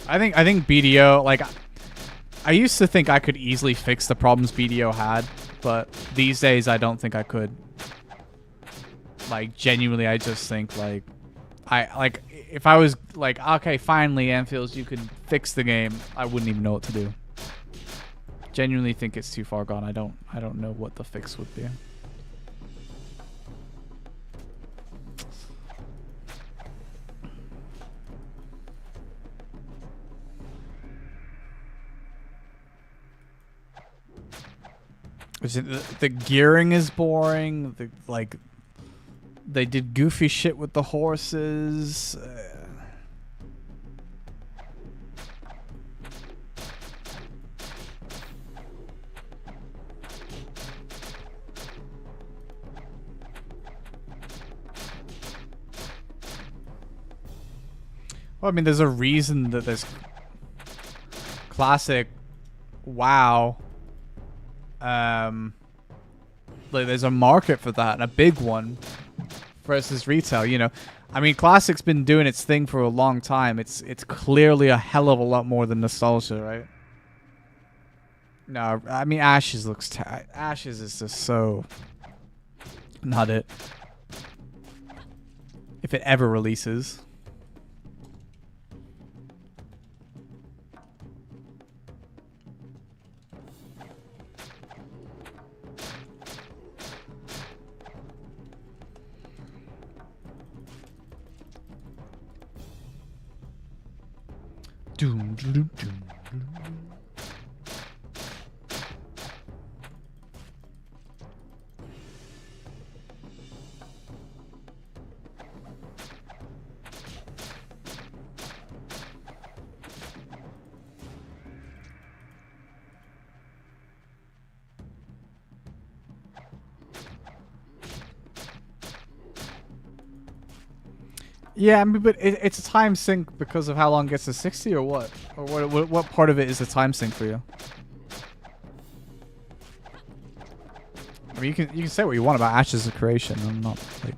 I think BDO, like, I used to think I could easily fix the problems BDO had, but these days I don't think I could. Like, genuinely, I just think like if I was like, okay, finally Anfields, you can fix the game, I wouldn't even know what to do. Genuinely think it's too far gone. I don't know what the fix would be. The gearing is boring. They did goofy shit with the horses. Well, I mean, there's a reason that there's classic WoW. Like there's a market for that, and a big one versus retail, you know. I mean, classic's been doing its thing for a long time. It's clearly a hell of a lot more than nostalgia, right? No, I mean, Ashes looks Ashes is just so not it. If it ever releases. Doom, doom, doom, doom. Yeah, I mean, but it's a time sink because of how long it gets to 60, or what? Or what part of it is a time sink for you? I mean, you can say what you want about Ashes of Creation. I'm not like.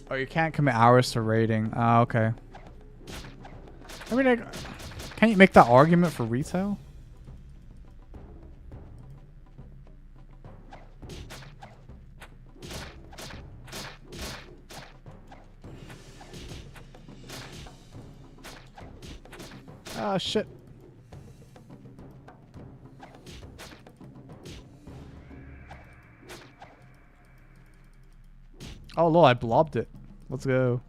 Oh, you can't commit hours to raiding. Ah, okay. I mean, like, can't you make that argument for retail? Ah, shit. Oh, lol, I blobbed it. Let's go.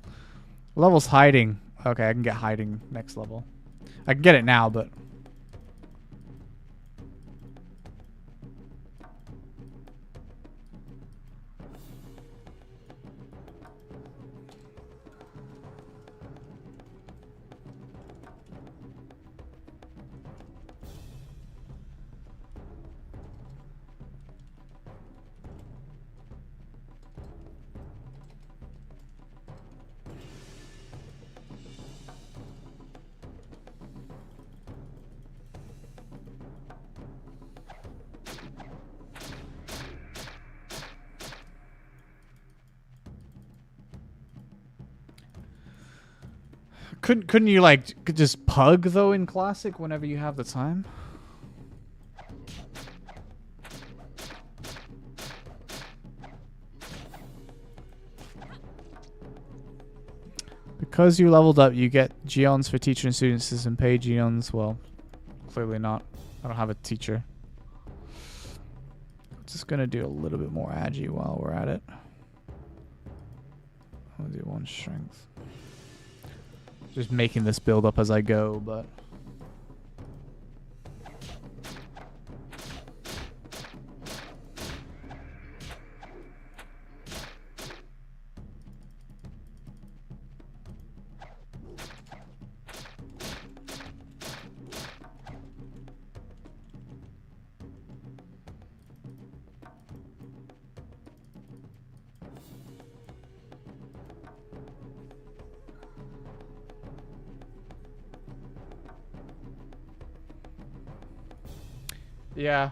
Level's hiding. Okay, I can get hiding next level. I can get it now, but... Couldn't you like just pug though in classic whenever you have the time? Because you leveled up, you get geons for teacher and students and paid geons. Well, clearly not. I don't have a teacher. Just gonna do a little bit more agi while we're at it. I'll do one strength. Just making this build up as I go, but... Yeah.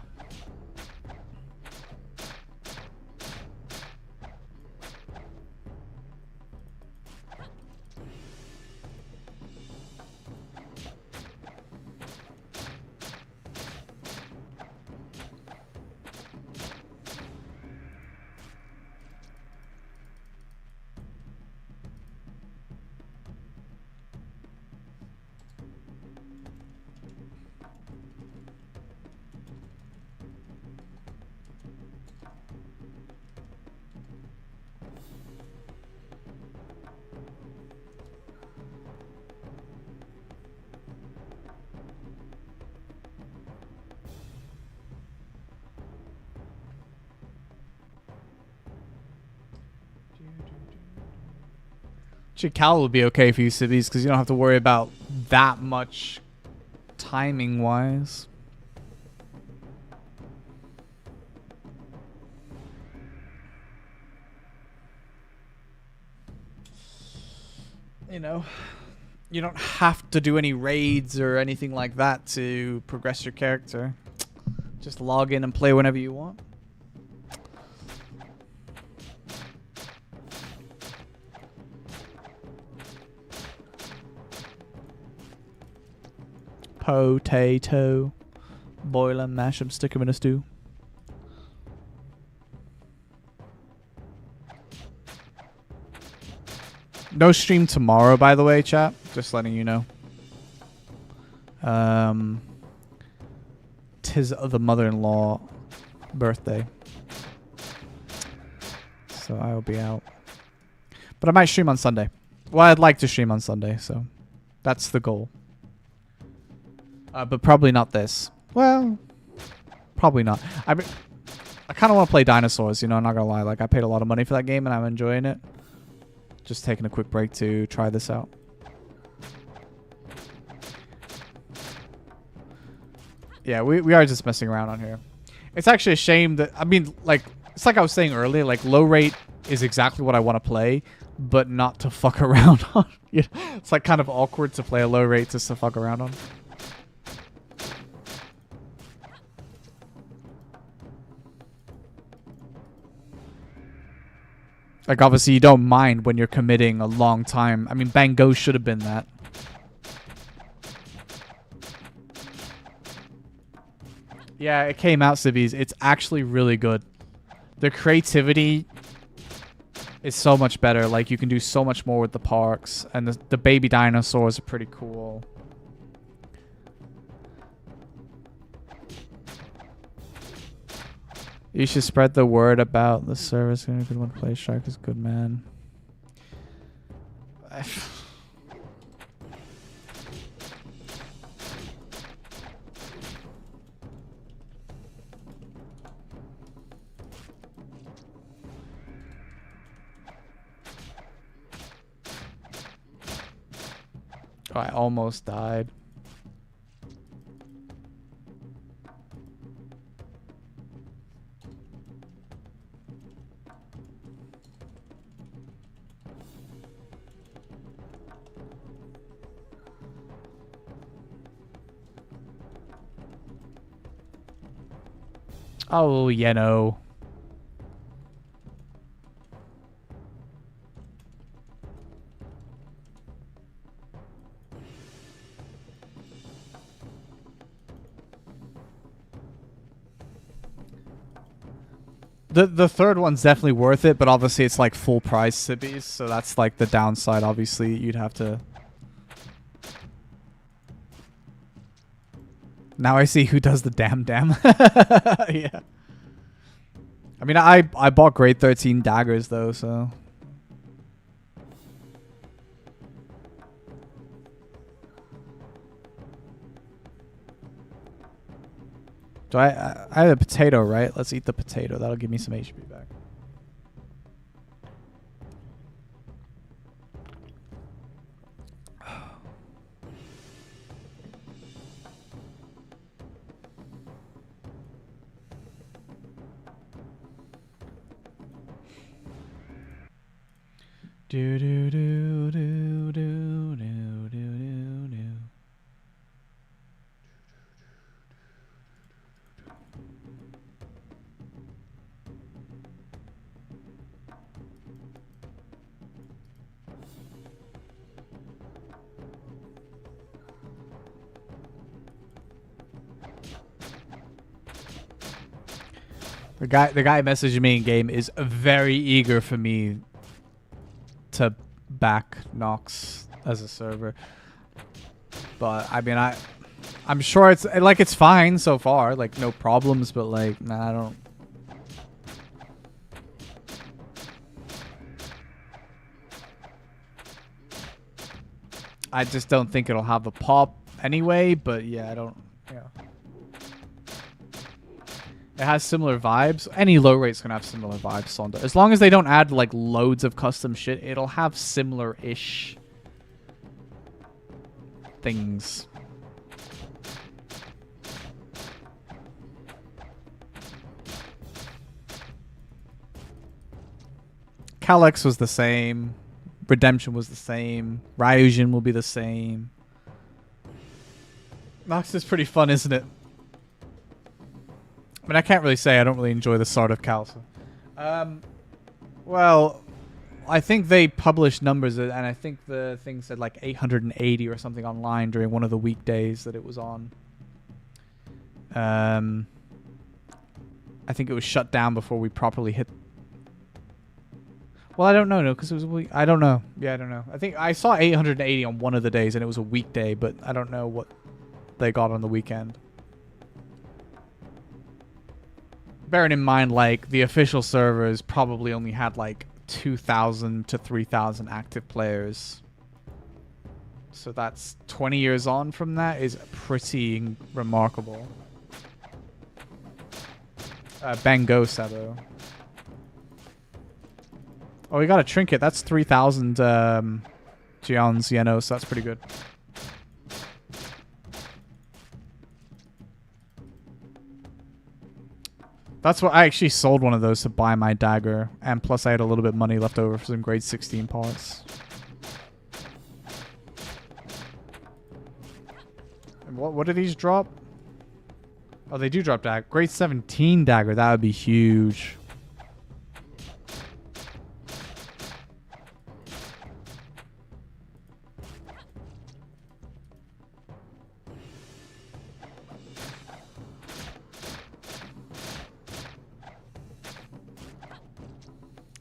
Actually, Cal will be okay for you, Civvies, because you don't have to worry about that much timing-wise. You know, you don't have to do any raids or anything like that to progress your character. Just log in and play whenever you want. Potato. Boil and mash them, stick them in a stew. No stream tomorrow, by the way, chat. Just letting you know. Tis the mother-in-law birthday. So I will be out. But I might stream on Sunday. Well, I'd like to stream on Sunday, so that's the goal. But probably not this. Well, probably not. I mean, I kind of want to play dinosaurs, you know, I'm not going to lie. Like, I paid a lot of money for that game and I'm enjoying it. Just taking a quick break to try this out. Yeah, we are just messing around on here. It's actually a shame that, I mean, like, it's like I was saying earlier, like, low rate is exactly what I want to play, but not to fuck around on. It's like kind of awkward to play a low rate just to fuck around on. Like, obviously, you don't mind when you're committing a long time. I mean, Bang Go should have been that. Yeah, it came out, Civvies. It's actually really good. The creativity is so much better. Like, you can do so much more with the parks. And the baby dinosaurs are pretty cool. You should spread the word about the service. Good one play Shark is good, man. Oh, I almost died. Oh, you know. The third one's definitely worth it, but obviously it's like full price Sibbies, so that's like the downside. Obviously, you'd have to... Now I see who does the damn. Yeah. I mean, I bought grade 13 daggers though, so... Do I have a potato, right? Let's eat the potato. That'll give me some HP back. Do do do do do do do do do. The guy messaging me in game is very eager for me to back Nox as a server, but I mean I'm sure it's like it's fine so far, like no problems, but like nah, I don't. I just don't think it'll have a pop anyway, but yeah, I don't. Yeah. It has similar vibes. Any low rate's gonna have similar vibes, Sonda. As long as they don't add like loads of custom shit, it'll have similar-ish things. Calyx was the same. Redemption was the same. Ryujin will be the same. Nox is pretty fun, isn't it? I mean, I can't really say I don't really enjoy the start of Calsa. Well, I think they published numbers, and I think the thing said like 880 or something online during one of the weekdays that it was on. I think it was shut down before we properly hit. Well, I don't know, no, because it was a week. I don't know. Yeah, I don't know. I think I saw 880 on one of the days, and it was a weekday, but I don't know what they got on the weekend. Bearing in mind, like, the official servers probably only had, like, 2,000 to 3,000 active players. So that's 20 years on from that is pretty remarkable. Bango Sabo. Oh, we got a trinket. That's 3,000 Gions Yeno, so that's pretty good. That's what I actually sold one of those to buy my dagger, and plus I had a little bit of money left over for some grade 16 parts. And what do these drop? Oh, they do drop dagger. Grade 17 dagger. That would be huge.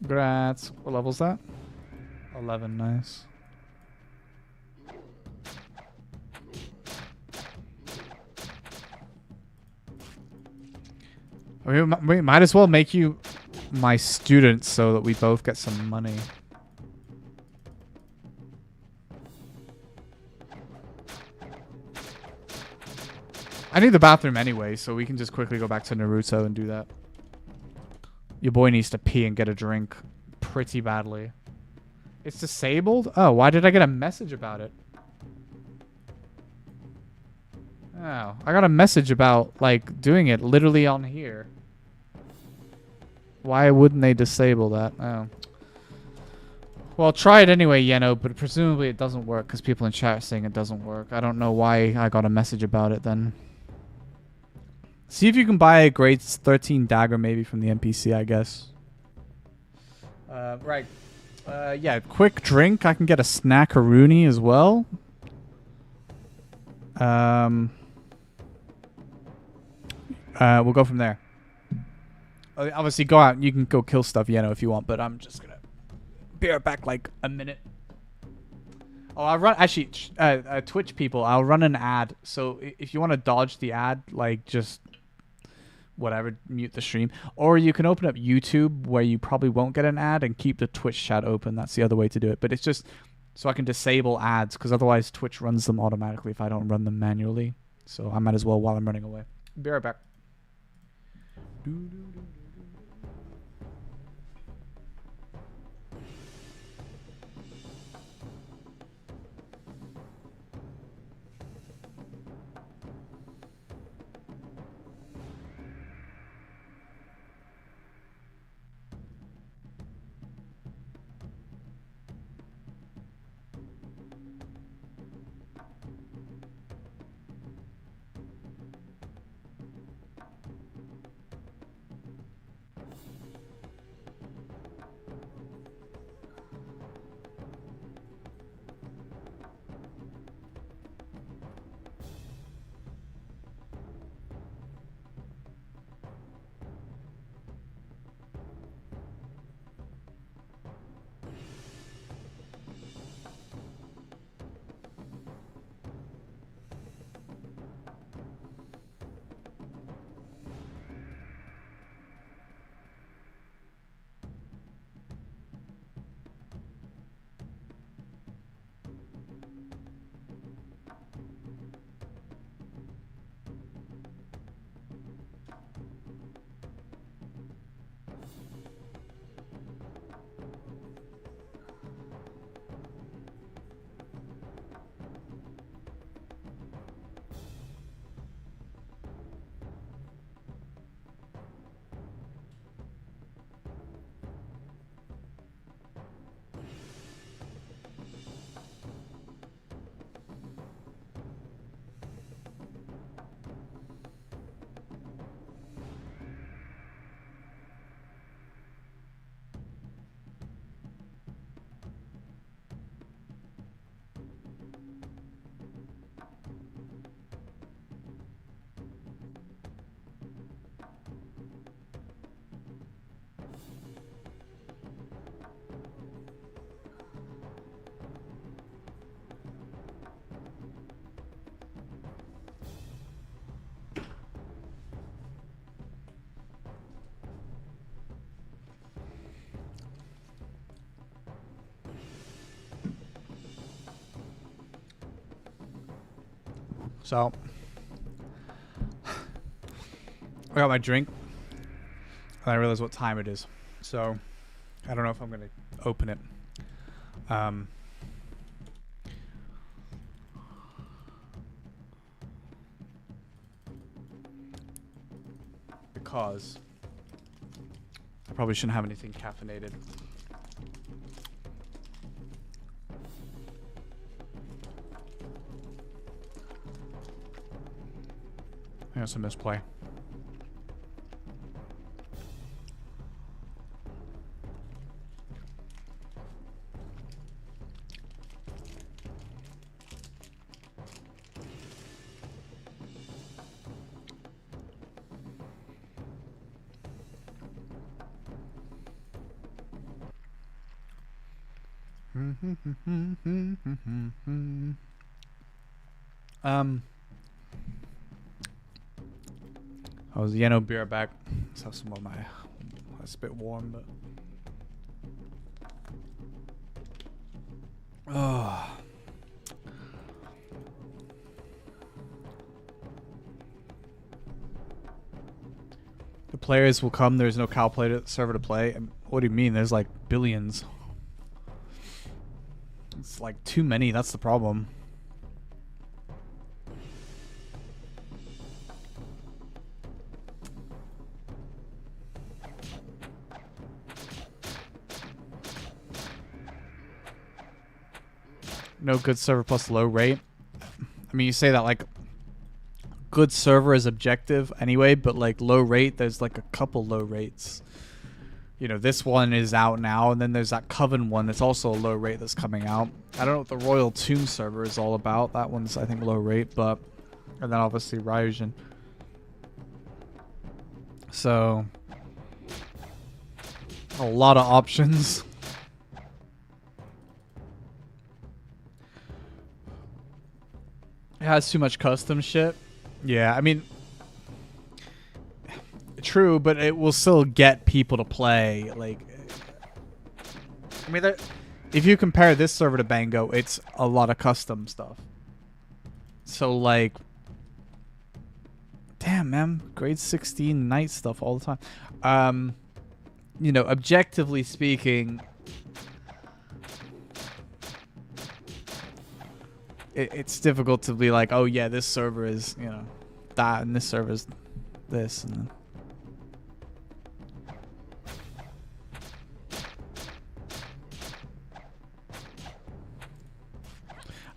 Grats. What level's that? 11, nice. We might as well make you my student so that we both get some money. I need the bathroom anyway, so we can just quickly go back to Naruto and do that. Your boy needs to pee and get a drink pretty badly. It's disabled? Oh, why did I get a message about it? Oh, I got a message about, like, doing it literally on here. Why wouldn't they disable that? Oh. Well, try it anyway, Yeno, but presumably it doesn't work because people in chat are saying it doesn't work. I don't know why I got a message about it then. See if you can buy a grade 13 dagger maybe from the NPC, I guess. Right. Yeah, quick drink. I can get a snackaroonie as well. We'll go from there. Obviously, go out and you can go kill stuff, Yeno, if you want, but I'm just gonna be right back like a minute. Oh, I'll run, actually, Twitch people, I'll run an ad. So if you want to dodge the ad, like just whatever, mute the stream. Or you can open up YouTube where you probably won't get an ad and keep the Twitch chat open. That's the other way to do it. But it's just so I can disable ads because otherwise Twitch runs them automatically if I don't run them manually. So I might as well while I'm running away. Be right back. So I got my drink and I realized what time it is. So I don't know if I'm gonna open it. Because I probably shouldn't have anything caffeinated. I think that's a misplay. I was Yeno beer back. Let's have some of my. It's a bit warm, but. Oh. The players will come. There's no Cal player server to play. What do you mean? There's like billions. It's like too many. That's the problem. No good server plus low rate. I mean, you say that like good server is objective anyway, but like low rate, there's like a couple low rates. You know, this one is out now, and then there's that Coven one that's also a low rate that's coming out. I don't know what the Royal Tomb server is all about. That one's, I think, low rate, but... And then obviously Ryujin. So... A lot of options. It has too much custom shit. Yeah, I mean... True, but it will still get people to play. Like, I mean, if you compare this server to Bango, it's a lot of custom stuff. So, like, damn, man, grade 16 night stuff all the time. You know, objectively speaking, it's difficult to be like, oh yeah, this server is, you know, that, and this server is this, and then.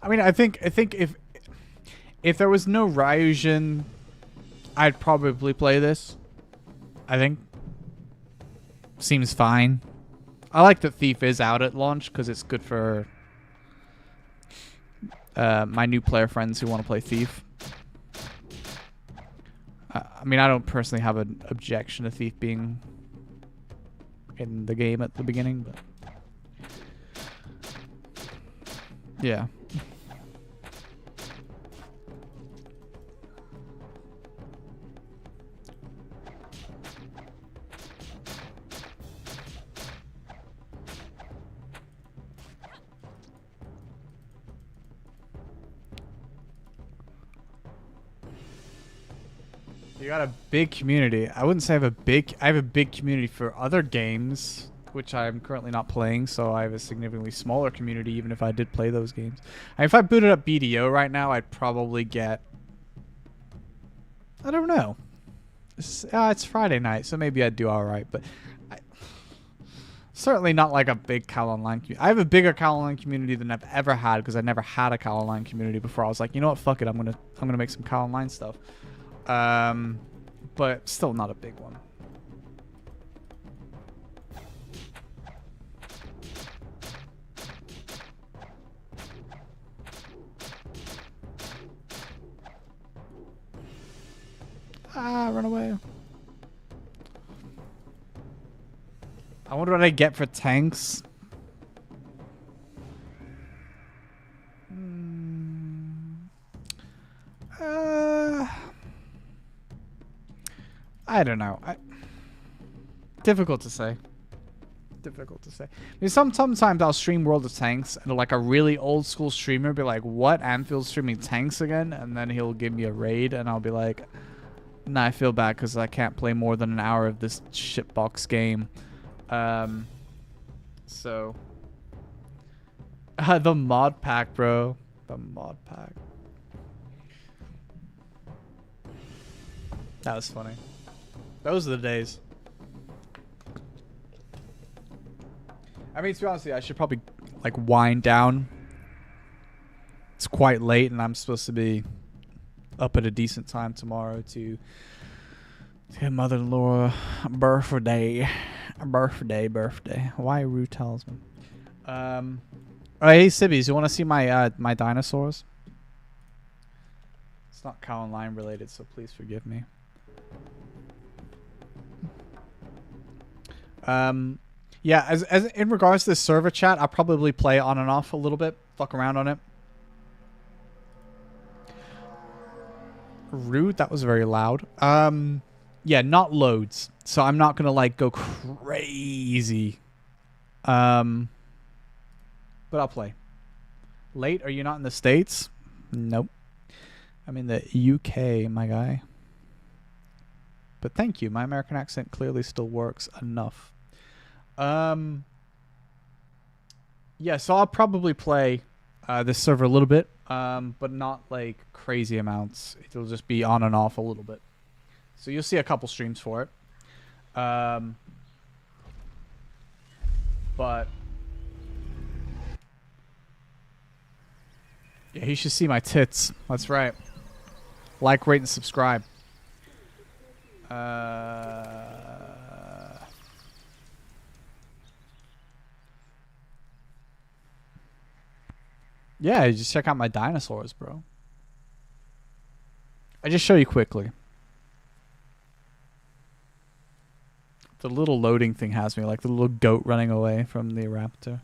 I mean, I think if there was no Ryujin, I'd probably play this. I think seems fine. I like that Thief is out at launch because it's good for my new player friends who want to play Thief. I mean, I don't personally have an objection to Thief being in the game at the beginning, but yeah. You got a big community. I wouldn't say I have a big community for other games, which I'm currently not playing, so I have a significantly smaller community even if I did play those games. And if I booted up BDO right now, I'd probably get... I don't know. It's Friday night, so maybe I'd do alright, but... Certainly not like a big KalOnline community. I have a bigger KalOnline community than I've ever had because I never had a KalOnline community before. I was like, you know what, fuck it, I'm gonna make some KalOnline stuff. But still not a big one. Run away. I wonder what I get for tanks. I don't know. Difficult to say. Difficult to say. I mean, sometimes I'll stream World of Tanks, and like a really old school streamer be like, "What? Anfield's streaming tanks again?" And then he'll give me a raid, and I'll be like, "Nah, I feel bad because I can't play more than an hour of this shitbox game." So the mod pack, bro. The mod pack. That was funny. Those are the days. I mean, to be honest with you, I should probably like wind down. It's quite late, and I'm supposed to be up at a decent time tomorrow to mother-in-law birthday. Why Rue Talisman? Oh, hey, Sibbies, you want to see my my dinosaurs? It's not KalOnline related, so please forgive me. Yeah, as in regards to the server chat, I'll probably play on and off a little bit. Fuck around on it. Rude, that was very loud. Yeah, not loads. So I'm not gonna like go crazy. But I'll play. Late? Are you not in the States? Nope. I'm in the UK, my guy. But thank you. My American accent clearly still works enough. Yeah, so I'll probably play this server a little bit, but not like crazy amounts. It'll just be on and off a little bit. So you'll see a couple streams for it. But yeah, you should see my tits. That's right. Like, rate, and subscribe. Yeah, just check out my dinosaurs, bro. I just show you quickly. The little loading thing has me, like the little goat running away from the raptor.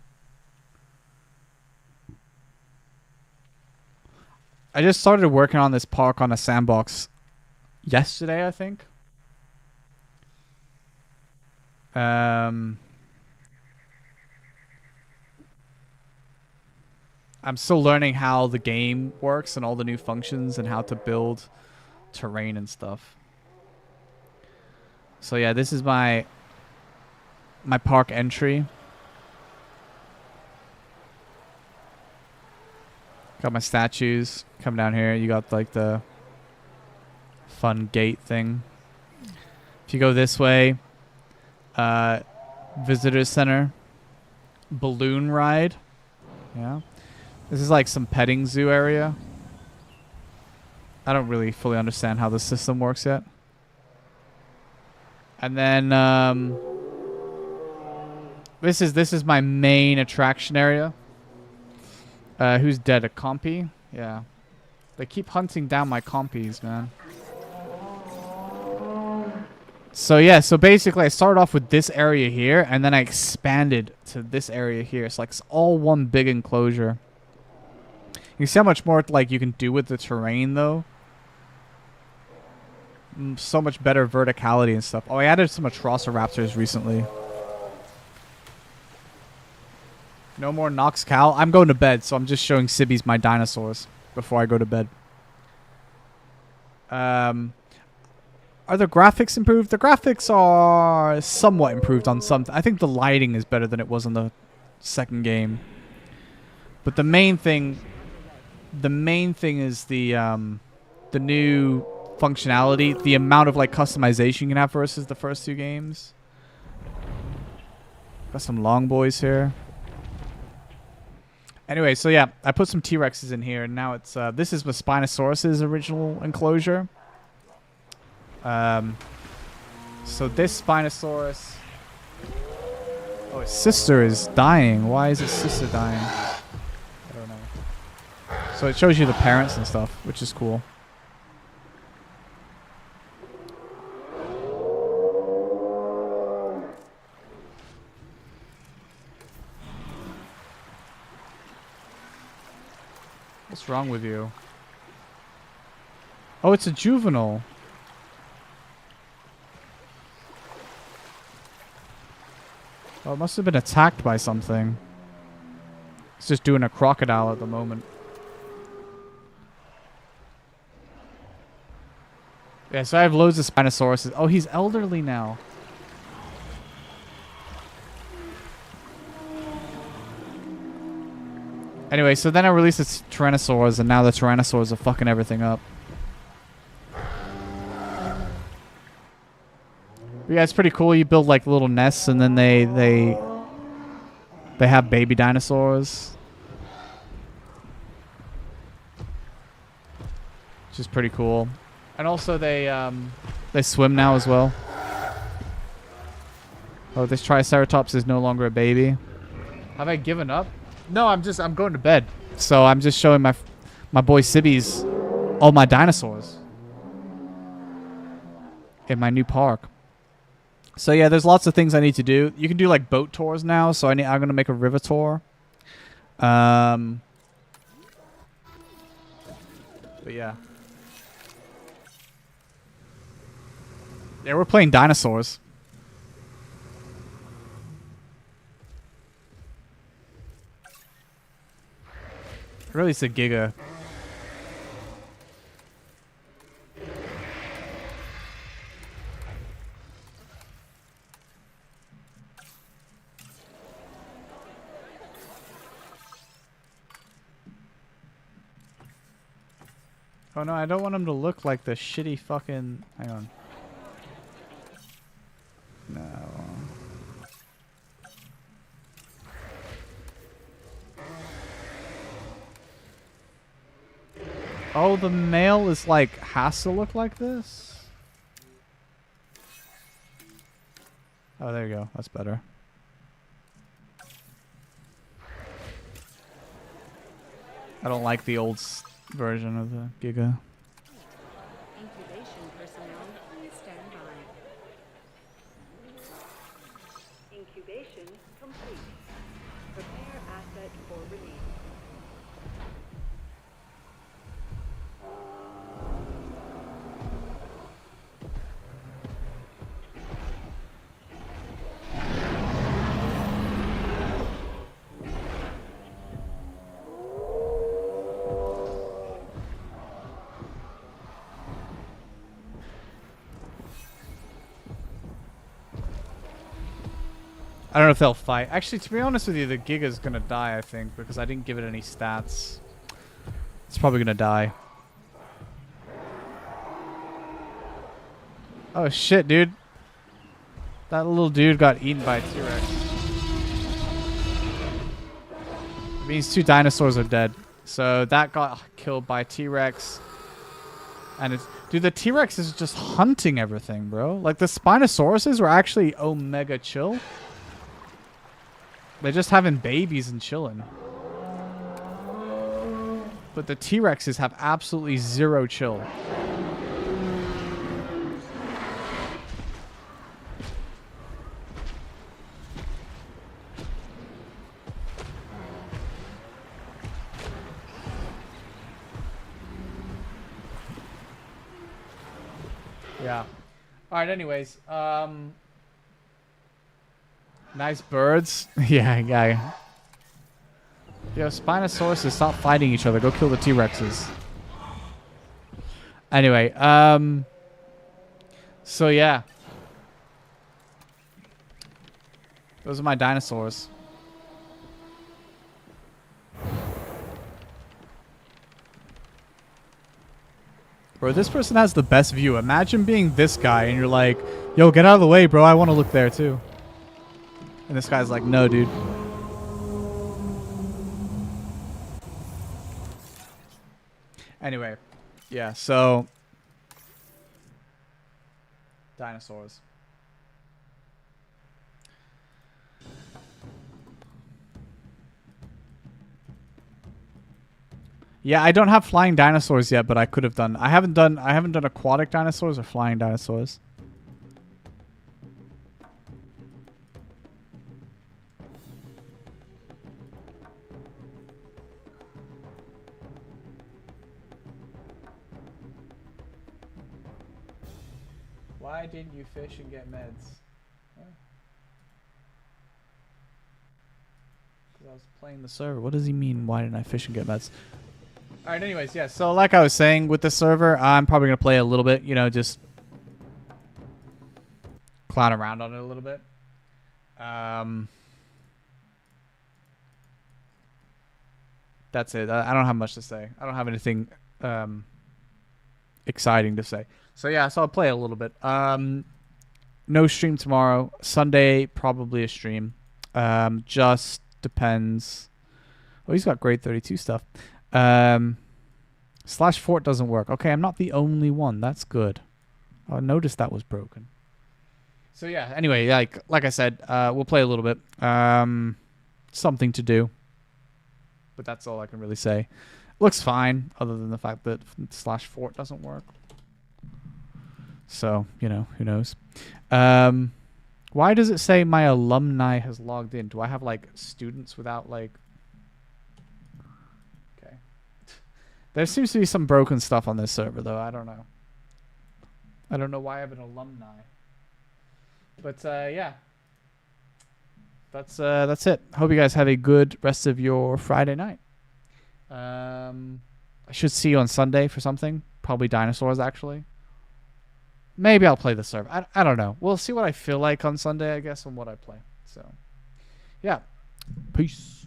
I just started working on this park on a sandbox yesterday, I think. I'm still learning how the game works and all the new functions and how to build terrain and stuff. So yeah, this is my park entry. Got my statues. Come down here. You got like the fun gate thing. If you go this way, visitor center, balloon ride. Yeah. This is like some petting zoo area. I don't really fully understand how the system works yet. And then this is my main attraction area. Who's dead? A compy? Yeah. They keep hunting down my compies, man. So yeah, so basically I started off with this area here, and then I expanded to this area here. It's like it's all one big enclosure. You see how much more like you can do with the terrain, though? So much better verticality and stuff. Oh, I added some Atrociraptors recently. No more Nox Kal. I'm going to bed, so I'm just showing Sibbies my dinosaurs before I go to bed. Are the graphics improved? The graphics are somewhat improved on some. I think the lighting is better than it was in the second game. But the main thing is the new functionality, the amount of like customization you can have versus the first two games. Got some long boys here. Anyway, so yeah, I put some T-Rexes in here, and now it's this is the Spinosaurus's original enclosure. So this Spinosaurus. Oh, his sister is dying. Why is his sister dying? I don't know. So it shows you the parents and stuff, which is cool. What's wrong with you? Oh, it's a juvenile. Oh, it must have been attacked by something. It's just doing a crocodile at the moment. Yeah, so I have loads of Spinosauruses. Oh, he's elderly now. Anyway, so then I released the Tyrannosaurs, and now the Tyrannosaurs are fucking everything up. But yeah, it's pretty cool. You build like little nests, and then they have baby dinosaurs, which is pretty cool. And also they swim now as well. Oh, this Triceratops is no longer a baby. Have I given up? No, I'm going to bed. So I'm just showing my boy Sibby's all my dinosaurs in my new park. So yeah, there's lots of things I need to do. You can do like boat tours now, so I'm gonna make a river tour. But yeah. Yeah, we're playing dinosaurs. Really, it's a Giga. Oh no, I don't want him to look like the shitty fucking... Hang on. No. Oh, the male is like, has to look like this? Oh, there you go. That's better. I don't like the old version of the Giga. Incubation personnel, please stand by. Incubation complete. Prepare asset for release. I don't know if they'll fight. Actually, to be honest with you, the Giga's gonna die, I think, because I didn't give it any stats. It's probably gonna die. Oh shit, dude. That little dude got eaten by a T-Rex. It means 2 dinosaurs are dead. So that got killed by T-Rex. And it's... Dude, the T-Rex is just hunting everything, bro. Like, the Spinosauruses were actually omega chill. They're just having babies and chilling. But the T-Rexes have absolutely zero chill. Yeah. Alright, anyways. Nice birds. Yeah, guy. Yo, Spinosauruses, stop fighting each other. Go kill the T-Rexes. Anyway, so yeah. Those are my dinosaurs. Bro, this person has the best view. Imagine being this guy and you're like, yo, get out of the way, bro. I want to look there too. And this guy's like, no, dude. Anyway, yeah, so dinosaurs. Yeah, I don't have flying dinosaurs yet, but I could have done. I haven't done aquatic dinosaurs or flying dinosaurs. Why didn't you fish and get meds? Huh? playing the server. What does he mean? Why didn't I fish and get meds? All right. Anyways, yeah. So like I was saying with the server, I'm probably gonna play a little bit. You know, just clown around on it a little bit. That's it. I don't have much to say. I don't have anything exciting to say. So yeah, so I'll play a little bit. No stream tomorrow. Sunday probably a stream. Just depends. Oh, he's got grade 32 stuff. Slash fort doesn't work. Okay, I'm not the only one. That's good. I noticed that was broken. So yeah, anyway, like I said, we'll play a little bit. Something to do. But that's all I can really say. Looks fine, other than the fact that slash fort doesn't work. So, you know, who knows. Why does it say my alumni has logged in? Do I have, like, students without, like... Okay. There seems to be some broken stuff on this server, though. I don't know. I don't know why I have an alumni. But, yeah. That's it. Hope you guys have a good rest of your Friday night. I should see you on Sunday for something. Probably dinosaurs, actually. Maybe I'll play the server. I don't know. We'll see what I feel like on Sunday, I guess, and what I play. So, yeah. Peace.